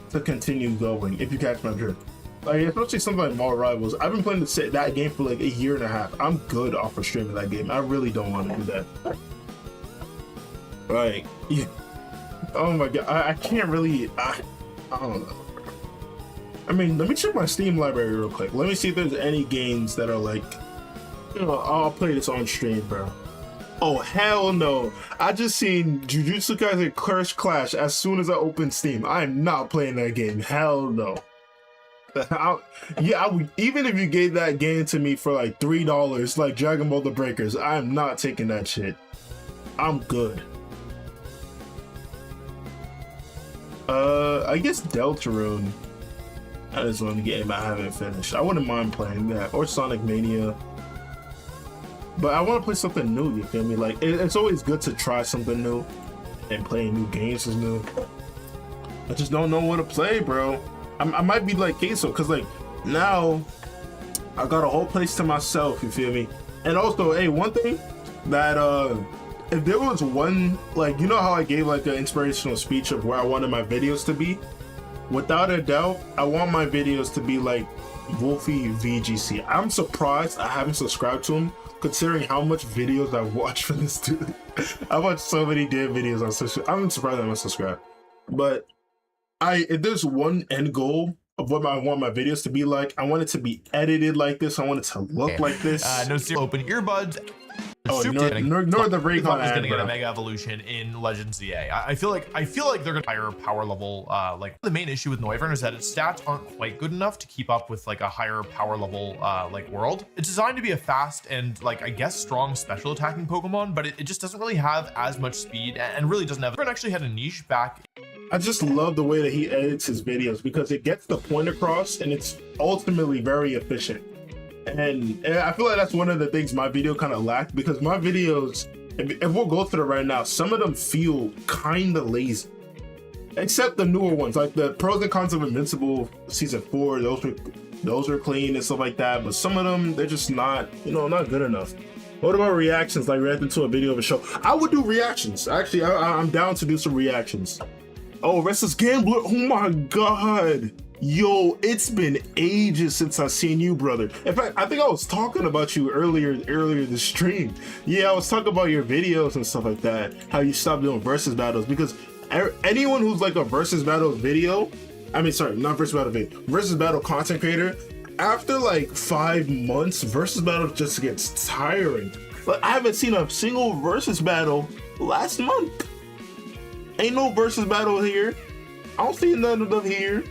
to continue going. If you catch my drift. Like especially something like MRAVEL. I've been playing that game for like a year and a half. I'm good off of streaming that game. I really don't want to do that. Like, yeah. Oh my god, I can't really. I don't know. I mean, let me check my Steam library real quick. Let me see if there's any games that are like, you know, I'll play this on stream, bro. Oh hell no! I just seen Jujutsu Kaisen Curse Clash as soon as I open Steam. I am not playing that game. Hell no. I would, even if you gave that game to me for like $3, like Dragon Ball The Breakers, I am not taking that shit. I'm good. I guess Deltarune. That is one game I haven't finished. I wouldn't mind playing that, or Sonic Mania. But I want to play something new, you feel me? Like, it's always good to try something new, and playing new games is new. I just don't know what to play, bro. I might be like Queso, because like, now, I got a whole place to myself, you feel me? And also, hey, one thing that, if there was one, like, you know how I gave like an inspirational speech of where I wanted my videos to be? Without a doubt, I want my videos to be like Wolfie VGC. I'm surprised I haven't subscribed to him, considering how much videos I watch for this dude. I watch so many damn videos on social. I'm surprised I'm not subscribed. But if there's one end goal of what I want my videos to be like, I want it to be edited like this. I want it to look like this. No, open earbuds. Oh, nor the Raycon is ad, gonna get bro. a mega evolution in Legends ZA. I feel like they're gonna higher power level. Like the main issue with Noivern is that its stats aren't quite good enough to keep up with like a higher power level like world. It's designed to be a fast and like I guess strong special attacking Pokemon, but it just doesn't really have as much speed and really doesn't have. Noivern actually had a niche back. I just love the way that he edits his videos because it gets the point across and it's ultimately very efficient. And I feel like that's one of the things my video kind of lacked, because my videos, if we'll go through it right now, some of them feel kind of lazy. Except the newer ones, like the pros and cons of Invincible Season 4, those are clean and stuff like that. But some of them, they're just not, you know, not good enough. What about reactions, like reacting to a video of a show? I would do reactions. Actually, I'm down to do some reactions. Oh, Restless Gambler, oh my god. Yo, it's been ages since I've seen you, brother. In fact, I think I was talking about you earlier this stream. Yeah, I was talking about your videos and stuff like that, how you stopped doing versus battles, because anyone who's like a versus battle video, I mean, sorry, not versus battle video, versus battle content creator, after like 5 months, versus battle just gets tiring. Like, I haven't seen a single versus battle last month. Ain't no versus battle here. I don't see none of them here.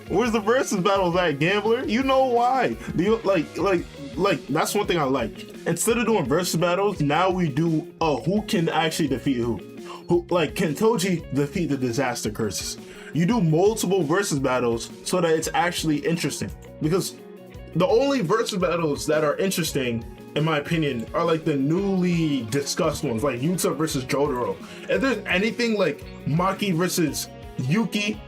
Where's the versus battles at, Gambler? You know why? Do you like that's one thing I like. Instead of doing versus battles, now we do who can actually defeat who. Like, can Toji defeat the disaster curses? You do multiple versus battles so that it's actually interesting. Because the only versus battles that are interesting, in my opinion, are like the newly discussed ones, like Yuta versus Jotaro. If there's anything like Maki versus Yuki,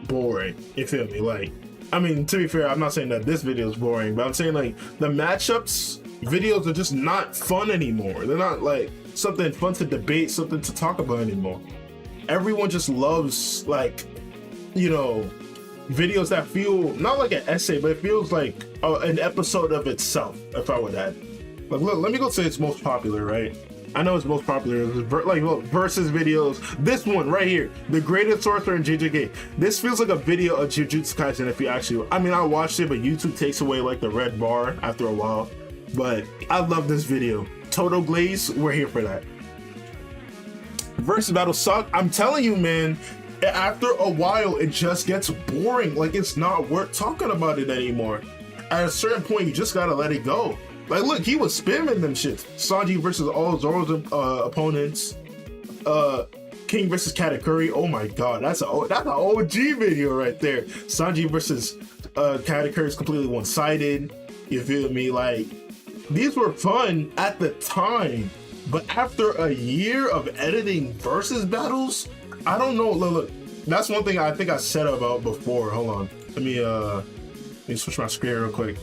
boring, you feel me? Like, I mean, to be fair, I'm not saying that this video is boring, but I'm saying like the matchups videos are just not fun anymore. They're not like something fun to debate, something to talk about anymore. Everyone just loves, like, you know, videos that feel not like an essay, but it feels like an episode of itself, if I would add. Like, look, let me go say it's most popular, right? I know it's most popular. It was like look, versus videos. This one right here, the greatest sorcerer in JJK. This feels like a video of Jujutsu Kaisen. If you actually, I mean, I watched it, but YouTube takes away like the red bar after a while. But I love this video. Total Glaze, we're here for that. Versus battle suck. I'm telling you, man. After a while, it just gets boring. Like it's not worth talking about it anymore. At a certain point, you just gotta let it go. Like, look, he was spamming them shit. Sanji versus all Zoro's opponents. King versus Katakuri. Oh my god, that's an OG video right there. Sanji versus Katakuri is completely one-sided. You feel me? Like, these were fun at the time, but after a year of editing versus battles, I don't know. Look, that's one thing I think I said about before. Hold on, let me switch my screen real quick.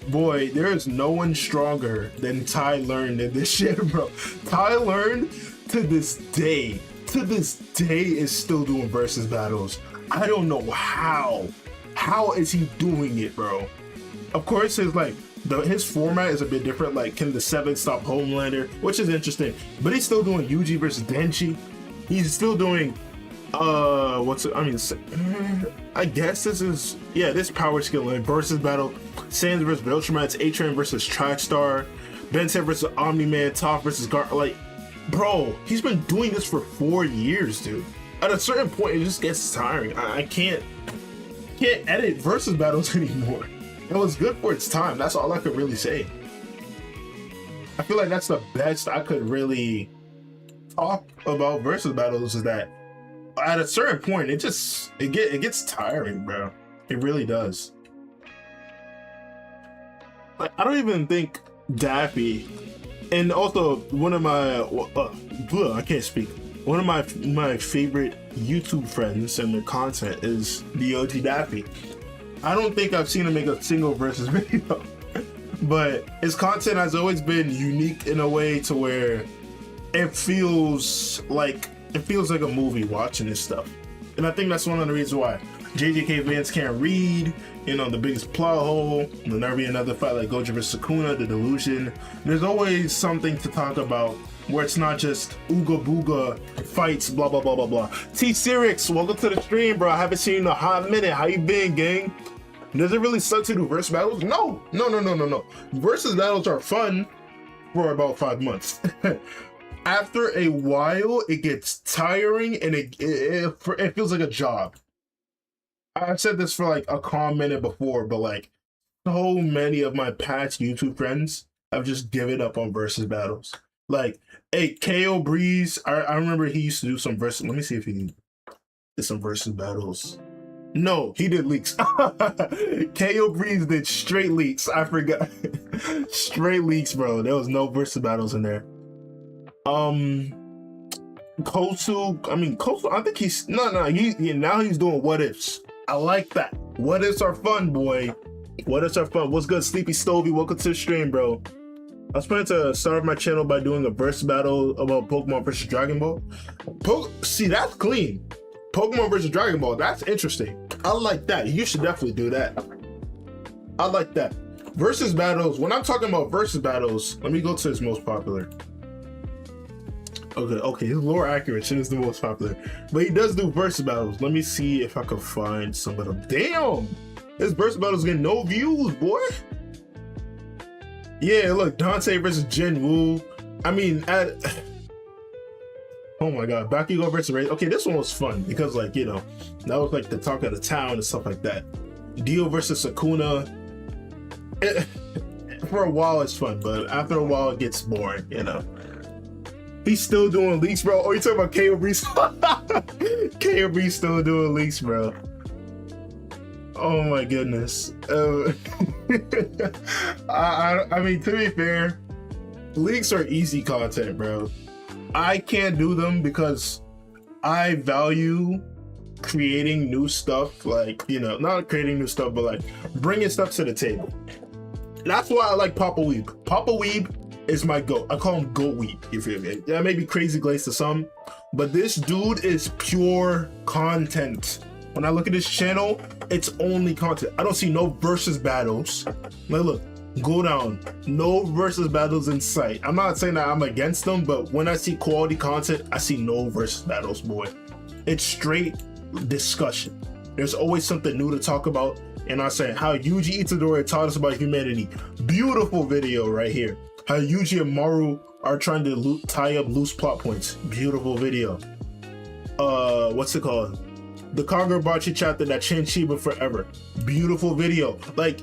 Boy, there is no one stronger than Ty Learned in this shit, bro. Ty Learned to this day is still doing versus battles. I don't know how is he doing it, bro? Of course, his format is a bit different. Like, can the 7 stop Homelander, which is interesting, but he's still doing Yuji versus Denchi. He's still doing I guess this power skill in versus battle. Sans versus Viltruman, it's A-Train versus Trackstar, Ben 10 versus Omni-Man, Toph versus Gar. Like, bro, he's been doing this for 4 years, dude. At a certain point, it just gets tiring. I can't edit versus battles anymore. It was good for its time. That's all I could really say. I feel like that's the best I could really talk about versus battles, is that at a certain point, it gets tiring, bro. It really does. Like, I don't even think Daffy, and also one of my I can't speak. One of my favorite YouTube friends and their content is the OG Daffy. I don't think I've seen him make a single versus video, but his content has always been unique in a way to where it feels like a movie watching this stuff. And I think that's one of the reasons why JJK fans can't read, the biggest plot hole. There'll never be another fight like Gojo vs Sukuna, the delusion. There's always something to talk about where it's not just ooga booga fights, blah blah blah blah blah. T-Sirix, welcome to the stream, bro. I haven't seen you in a hot minute. How you been, gang? Does it really suck to do versus battles? No. Versus battles are fun for about 5 months. After a while, it gets tiring and it feels like a job. I've said this for like a calm minute before, but like so many of my past YouTube friends have just given up on versus battles. Like, hey, KO Breeze, I remember he used to do some versus. Let me see if he did some versus battles. No, he did leaks. KO Breeze did straight leaks. I forgot. Straight leaks, bro. There was no versus battles in there. Kosu, I think he's now he's doing what ifs. I like that. What ifs are fun, boy. What ifs are fun. What's good, Sleepy Stovey? Welcome to the stream, bro. I was planning to start my channel by doing a versus battle about Pokemon versus Dragon Ball. See, that's clean. Pokemon versus Dragon Ball, that's interesting. I like that. You should definitely do that. I like that. Versus battles, when I'm talking about versus battles, let me go to his most popular. Okay, his lore accuracy is the most popular, but he does do versus battles. Let me see if I can find some of them. Damn, his versus battles getting no views, boy. Yeah, look, Dante versus Jin Woo. Oh my god, Bakugo versus Ray. Okay, this one was fun because, like, that was like the talk of the town and stuff like that. Dio versus Sukuna. For a while it's fun, but after a while it gets boring, He's still doing leaks, bro. Oh, you talking about KO Breeze? KO Breeze still doing leaks, bro. Oh my goodness. I mean, to be fair, leaks are easy content, bro. I can't do them because I value creating new stuff, like, not creating new stuff, but like bringing stuff to the table. That's why I like Papa Weeb. Papa Weeb is my goat. I call him Goat Weeb, you feel me? That may be crazy glaze to some, but this dude is pure content. When I look at this channel, it's only content. I don't see no versus battles. Like, look, go down. No versus battles in sight. I'm not saying that I'm against them, but when I see quality content, I see no versus battles, boy. It's straight discussion. There's always something new to talk about. And I say how Yuji Itadori taught us about humanity. Beautiful video right here. How Yuji and Maru are trying to tie up loose plot points. Beautiful video. What's it called? The Kagurabachi chapter that changed Shiba forever. Beautiful video. Like,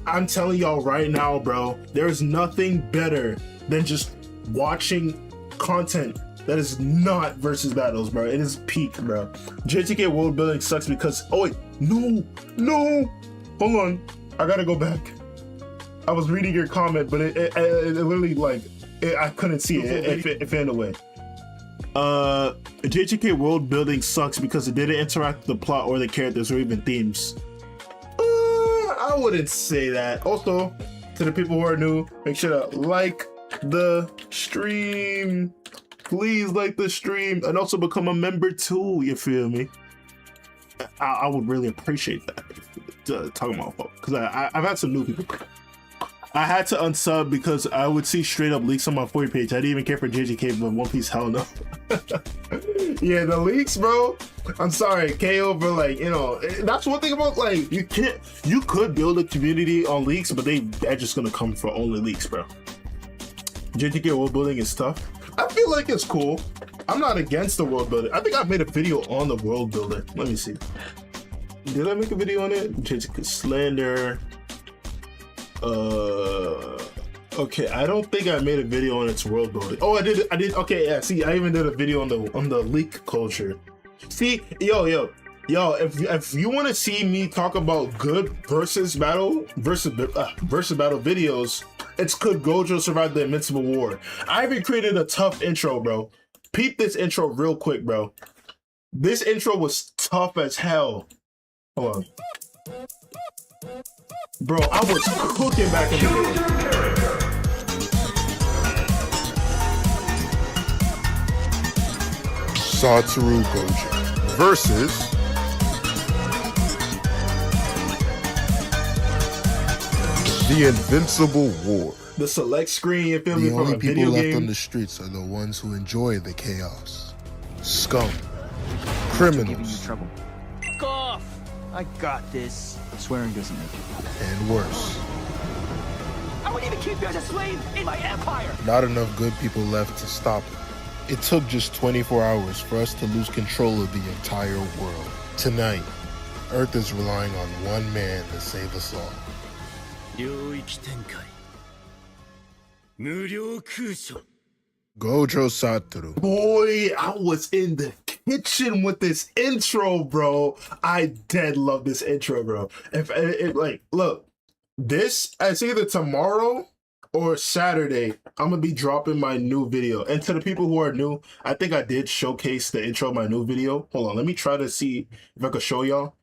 I'm telling y'all right now, bro, there's nothing better than just watching content that is not versus battles, bro. It is peak, bro. JJK world building sucks because, oh wait, no, hold on. I gotta go back. I was reading your comment, but it literally, like, I couldn't see it if in a way. JJK world building sucks because it didn't interact with the plot or the characters or even themes. I wouldn't say that. Also, to the people who are new, make sure to like the stream. Please like the stream and also become a member too, you feel me? I would really appreciate that. Talking about folks, because I've had some new people. I had to unsub because I would see straight up leaks on my For You page. I didn't even care for JJK, but One Piece, hell no. Yeah, the leaks, bro. I'm sorry, KO, but like, you know, that's one thing about, like, you could build a community on leaks, but they're just gonna come for only leaks, bro. JJK world building is tough. I feel like it's cool. I'm not against the world building. I think I made a video on the world builder. Let me see. Did I make a video on it? JJK Slander. Okay, I don't think I made a video on its world building. Oh, I did. Okay, yeah. See, I even did a video on the leak culture. See, yo, if you want to see me talk about good versus battle videos, it's Could Gojo Survive the Invincible War? I even created a tough intro, bro. Peep this intro real quick, bro. This intro was tough as hell. Hold on. Bro, I was cooking back in the day. Satoru Gojo versus the Invincible War. The select screen, you feel me, The from only a people video left game. on the streets are the ones who enjoy the chaos. Scum. Criminals. Trouble. Fuck off! I got this. Swearing doesn't make it. And worse. I wouldn't even keep you as a slave in my empire! Not enough good people left to stop it. It took just 24 hours for us to lose control of the entire world. Tonight, Earth is relying on one man to save us all. Gojo Satoru. Boy, I was in the kitchen with this intro, bro. I dead love this intro, bro. If like, look, this, it's either tomorrow or Saturday, I'm gonna be dropping my new video. And to the people who are new, I think I did showcase the intro of my new video. Hold on, let me try to see if I could show y'all.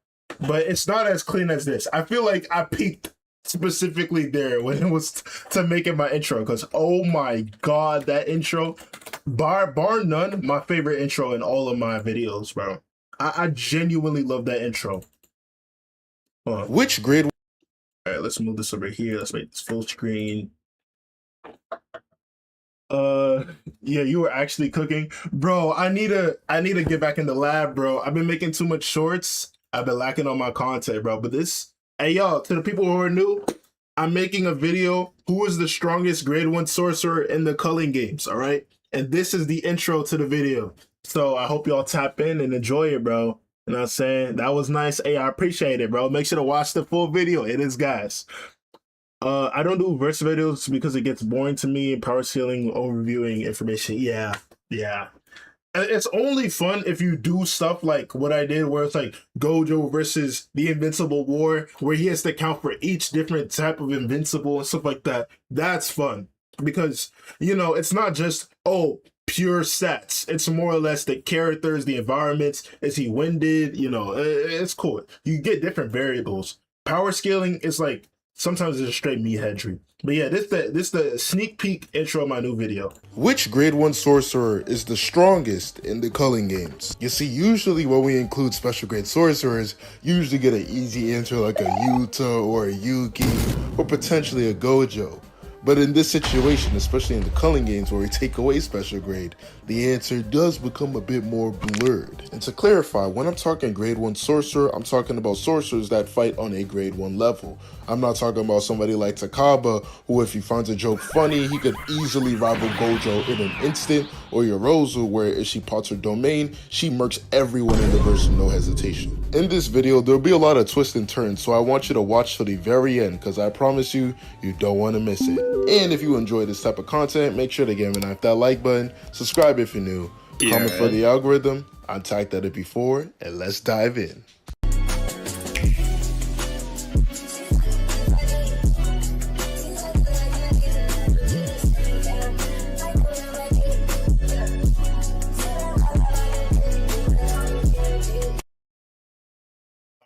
But it's not as clean as this. I feel like I peaked specifically there when it was to making my intro, because oh my god, that intro, bar none, my favorite intro in all of my videos, bro. I genuinely love that intro. Which grade? All right, let's move this over here. Let's make this full screen. Yeah, you were actually cooking, bro. I need to get back in the lab, bro. I've been making too much shorts. I've been lacking on my content, bro. But this, hey y'all, to the people who are new, I'm making a video. Who is the strongest grade 1 sorcerer in the culling games? All right, and this is the intro to the video. So I hope y'all tap in and enjoy it, bro. You know what I'm saying? That was nice. Hey, I appreciate it, bro. Make sure to watch the full video. It is, guys. I don't do verse videos because it gets boring to me. Power scaling, overviewing information. Yeah. And it's only fun if you do stuff like what I did, where it's like Gojo versus the Invincible War, where he has to count for each different type of invincible and stuff like that. That's fun because, you know, it's not just, oh, pure stats. It's more or less the characters, the environments. Is he winded? You know, it's cool. You get different variables. Power scaling is like sometimes it's a straight meatheadry. But yeah, this the sneak peek intro of my new video. Which grade 1 sorcerer is the strongest in the culling games? You see, usually when we include special grade sorcerers, you usually get an easy answer like a Yuta or a Yuki or potentially a Gojo. But in this situation, especially in the culling games where we take away special grade, the answer does become a bit more blurred. And to clarify, when I'm talking grade 1 sorcerer, I'm talking about sorcerers that fight on a grade 1 level. I'm not talking about somebody like Takaba, who if he finds a joke funny, he could easily rival Gojo in an instant, or Yorozu, where if she pots her domain, she murks everyone in the verse with no hesitation. In this video, there'll be a lot of twists and turns, so I want you to watch till the very end, because I promise you, you don't want to miss it. And if you enjoy this type of content, make sure to give me that like button, subscribe if you're new, comment for the algorithm. I Takt that it before, and let's dive in.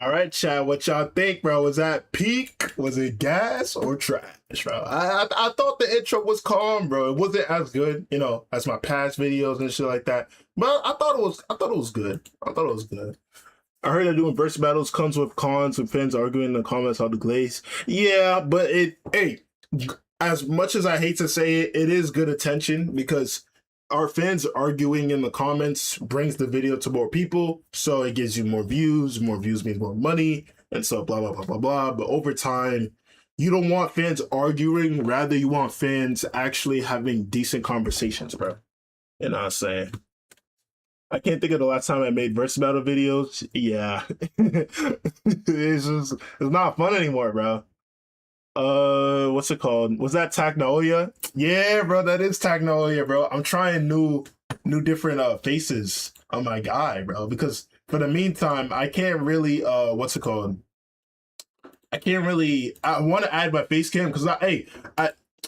All right, chat, what y'all think, bro? Was that peak? Was it gas or trash, bro? I thought the intro was calm, bro. It wasn't as good, you know, as my past videos and shit like that. But I thought it was good. I thought it was good. I heard that doing verse battles comes with cons, with fans arguing in the comments how to glaze. Yeah, but hey, as much as I hate to say it, it is good attention because our fans arguing in the comments brings the video to more people, so it gives you more views means more money, and so blah, blah, blah, blah, blah. But over time, you don't want fans arguing, rather you want fans actually having decent conversations, bro. You know what I'm saying? I can't think of the last time I made verse battle videos. Yeah. It's not fun anymore, bro. What's it called? Was that Takt Naoya? Yeah, bro, that is Takt Naoya, bro. I'm trying new different faces on my guy, bro, because for the meantime, I can't really what's it called? I want to add my face cam because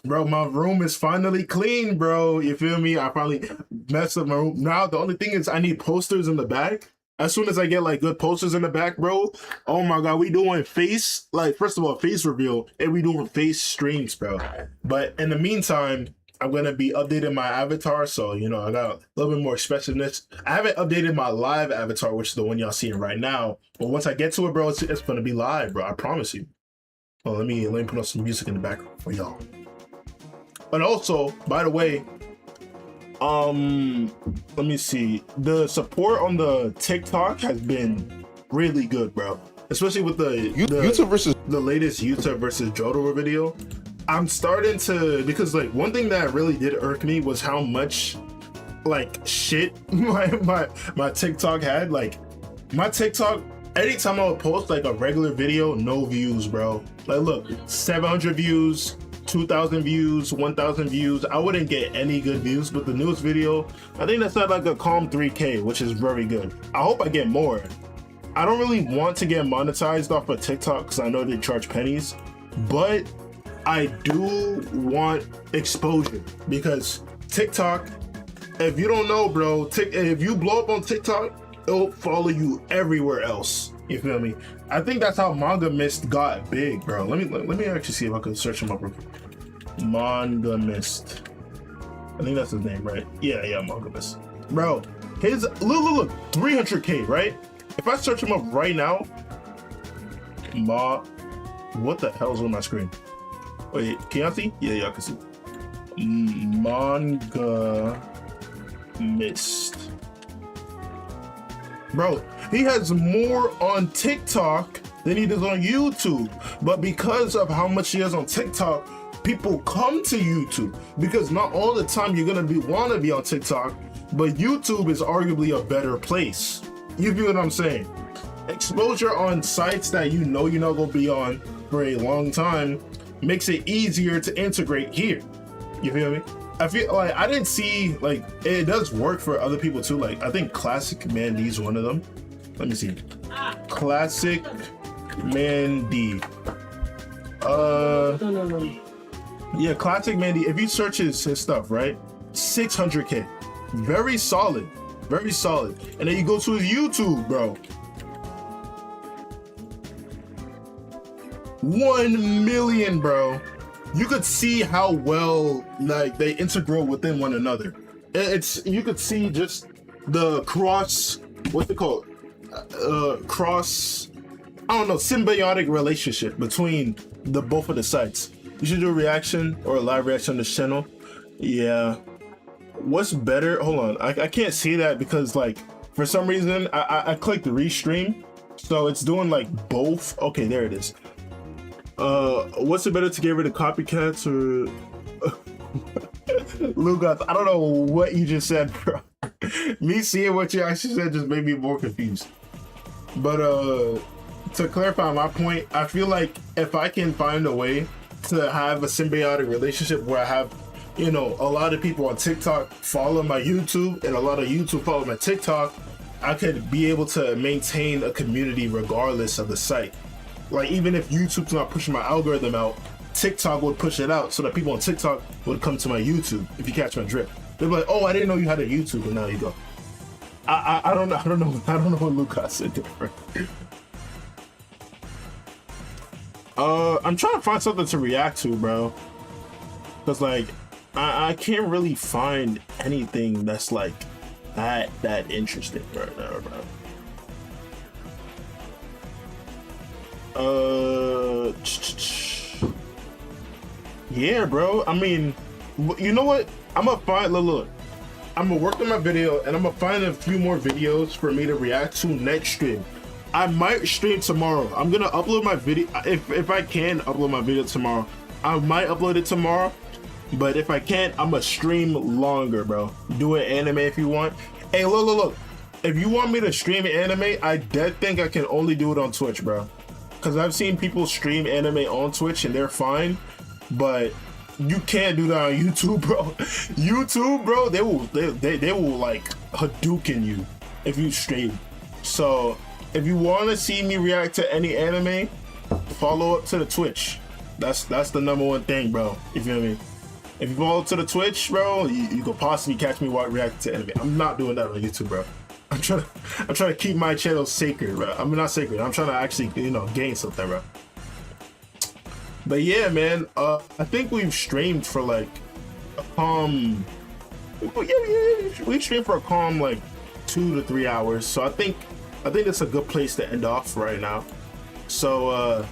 bro, my room is finally clean, bro. You feel me? I finally messed up my room. Now the only thing is I need posters in the back. As soon as I get like good posters in the back, bro, oh my god, we doing face, like first of all, face reveal, and we doing face streams, bro. But in the meantime, I'm gonna be updating my avatar, so you know I got a little bit more expressiveness. I haven't updated my live avatar, which is the one y'all seeing right now. But once I get to it, bro, it's gonna be live, bro. I promise you. Well, let me put on some music in the background for y'all. And also, by the way, let me see. The support on the TikTok has been really good, bro. Especially with the latest Yuta versus Jotaro video. I'm starting to, because like one thing that really did irk me was how much like shit my TikTok had. Like my TikTok, anytime I would post like a regular video, no views, bro. Like look, 700 views, 2,000 views, 1,000 views. I wouldn't get any good views, but the newest video, I think that's at like a calm 3K, which is very good. I hope I get more. I don't really want to get monetized off of TikTok because I know they charge pennies, but I do want exposure because TikTok, if you don't know, bro, if you blow up on TikTok, it'll follow you everywhere else. You feel me? I think that's how Manga Mist got big, bro. Let me actually see if I can search him up real quick. Manga Mist. I think that's his name, right? Yeah, Manga Mist. Bro, his look, 300K, right? If I search him up right now, what the hell's on my screen? Wait, can y'all see? Yeah, I can see. Manga Mist. Bro, he has more on TikTok than he does on YouTube. But because of how much he has on TikTok, people come to YouTube because not all the time you're gonna wanna be on TikTok, but YouTube is arguably a better place. You feel what I'm saying? Exposure on sites that you know you're not gonna be on for a long time makes it easier to integrate here. You feel me? I feel like I didn't see, like, it does work for other people too. Like I think Classic Mandy's one of them. Let me see. Classic Mandy. Yeah, Classic Mandy. If you search his stuff, right? 600K. Very solid. Very solid. And then you go to his YouTube, bro. 1 million, bro. You could see how well like they integral within one another. You could see just the cross, what's it called? Cross, I don't know, symbiotic relationship between the both of the sites. You should do a reaction or a live reaction on this channel. Yeah. What's better? Hold on, I can't see that because like for some reason I clicked restream, so it's doing like both. Okay, there it is. What's it better to get rid of copycats or Lugas? I don't know what you just said, bro. Me seeing what you actually said just made me more confused. But to clarify my point, I feel like if I can find a way to have a symbiotic relationship where I have, you know, a lot of people on TikTok follow my YouTube and a lot of YouTube follow my TikTok, I could be able to maintain a community regardless of the site. Like even if YouTube's not pushing my algorithm out, TikTok would push it out so that people on TikTok would come to my YouTube. If you catch my drift, they're like, "Oh, I didn't know you had a YouTube," and now you go. I don't know what Lucas said different. I'm trying to find something to react to, bro. Cause like I can't really find anything that's like that interesting right now, bro. Yeah, bro. I mean, you know what? I'm gonna find, look. I'm gonna work on my video and I'm gonna find a few more videos for me to react to next stream. I might stream tomorrow. I'm gonna upload my video if I can upload my video tomorrow. I might upload it tomorrow, but if I can't, I'm gonna stream longer, bro. Do an anime if you want. Hey, look. If you want me to stream anime, I dead think I can only do it on Twitch, bro. Cause I've seen people stream anime on Twitch and they're fine, but you can't do that on YouTube, bro. YouTube, bro, they will like Hadouken you if you stream. So if you want to see me react to any anime, follow up to the Twitch. That's the number one thing, bro. You feel me? If you follow to the Twitch, bro, you could possibly catch me while reacting to anime. I'm not doing that on YouTube, bro. I'm trying to keep my channel sacred, bro. I mean, not sacred. I'm trying to actually, you know, gain something, bro. But yeah, man, I think we've streamed for like a calm, we streamed for a calm like 2 to 3 hours. So I think it's a good place to end off right now. So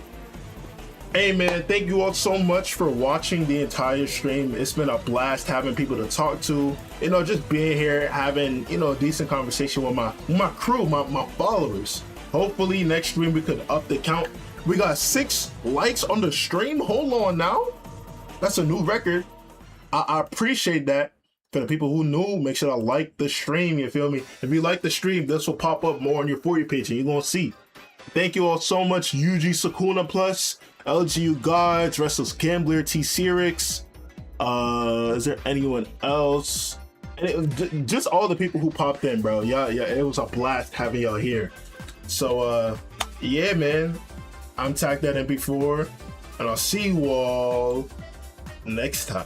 hey man, thank you all so much for watching the entire stream. It's been a blast having people to talk to, you know, just being here, having, you know, a decent conversation with my crew, my followers. Hopefully next stream we could up the count. We got 6 likes on the stream. Hold on now. That's a new record. I appreciate that. For the people who knew, make sure to like the stream, you feel me? If you like the stream, this will pop up more on your For You page and you're gonna see. Thank you all so much, UG Sakuna Plus, LGU Gods, Restless Gambler, T Sirix. Is there anyone else? And just all the people who popped in, bro. Yeah, it was a blast having y'all here. So yeah, man. I'm Takt that MP4, and I'll see you all next time.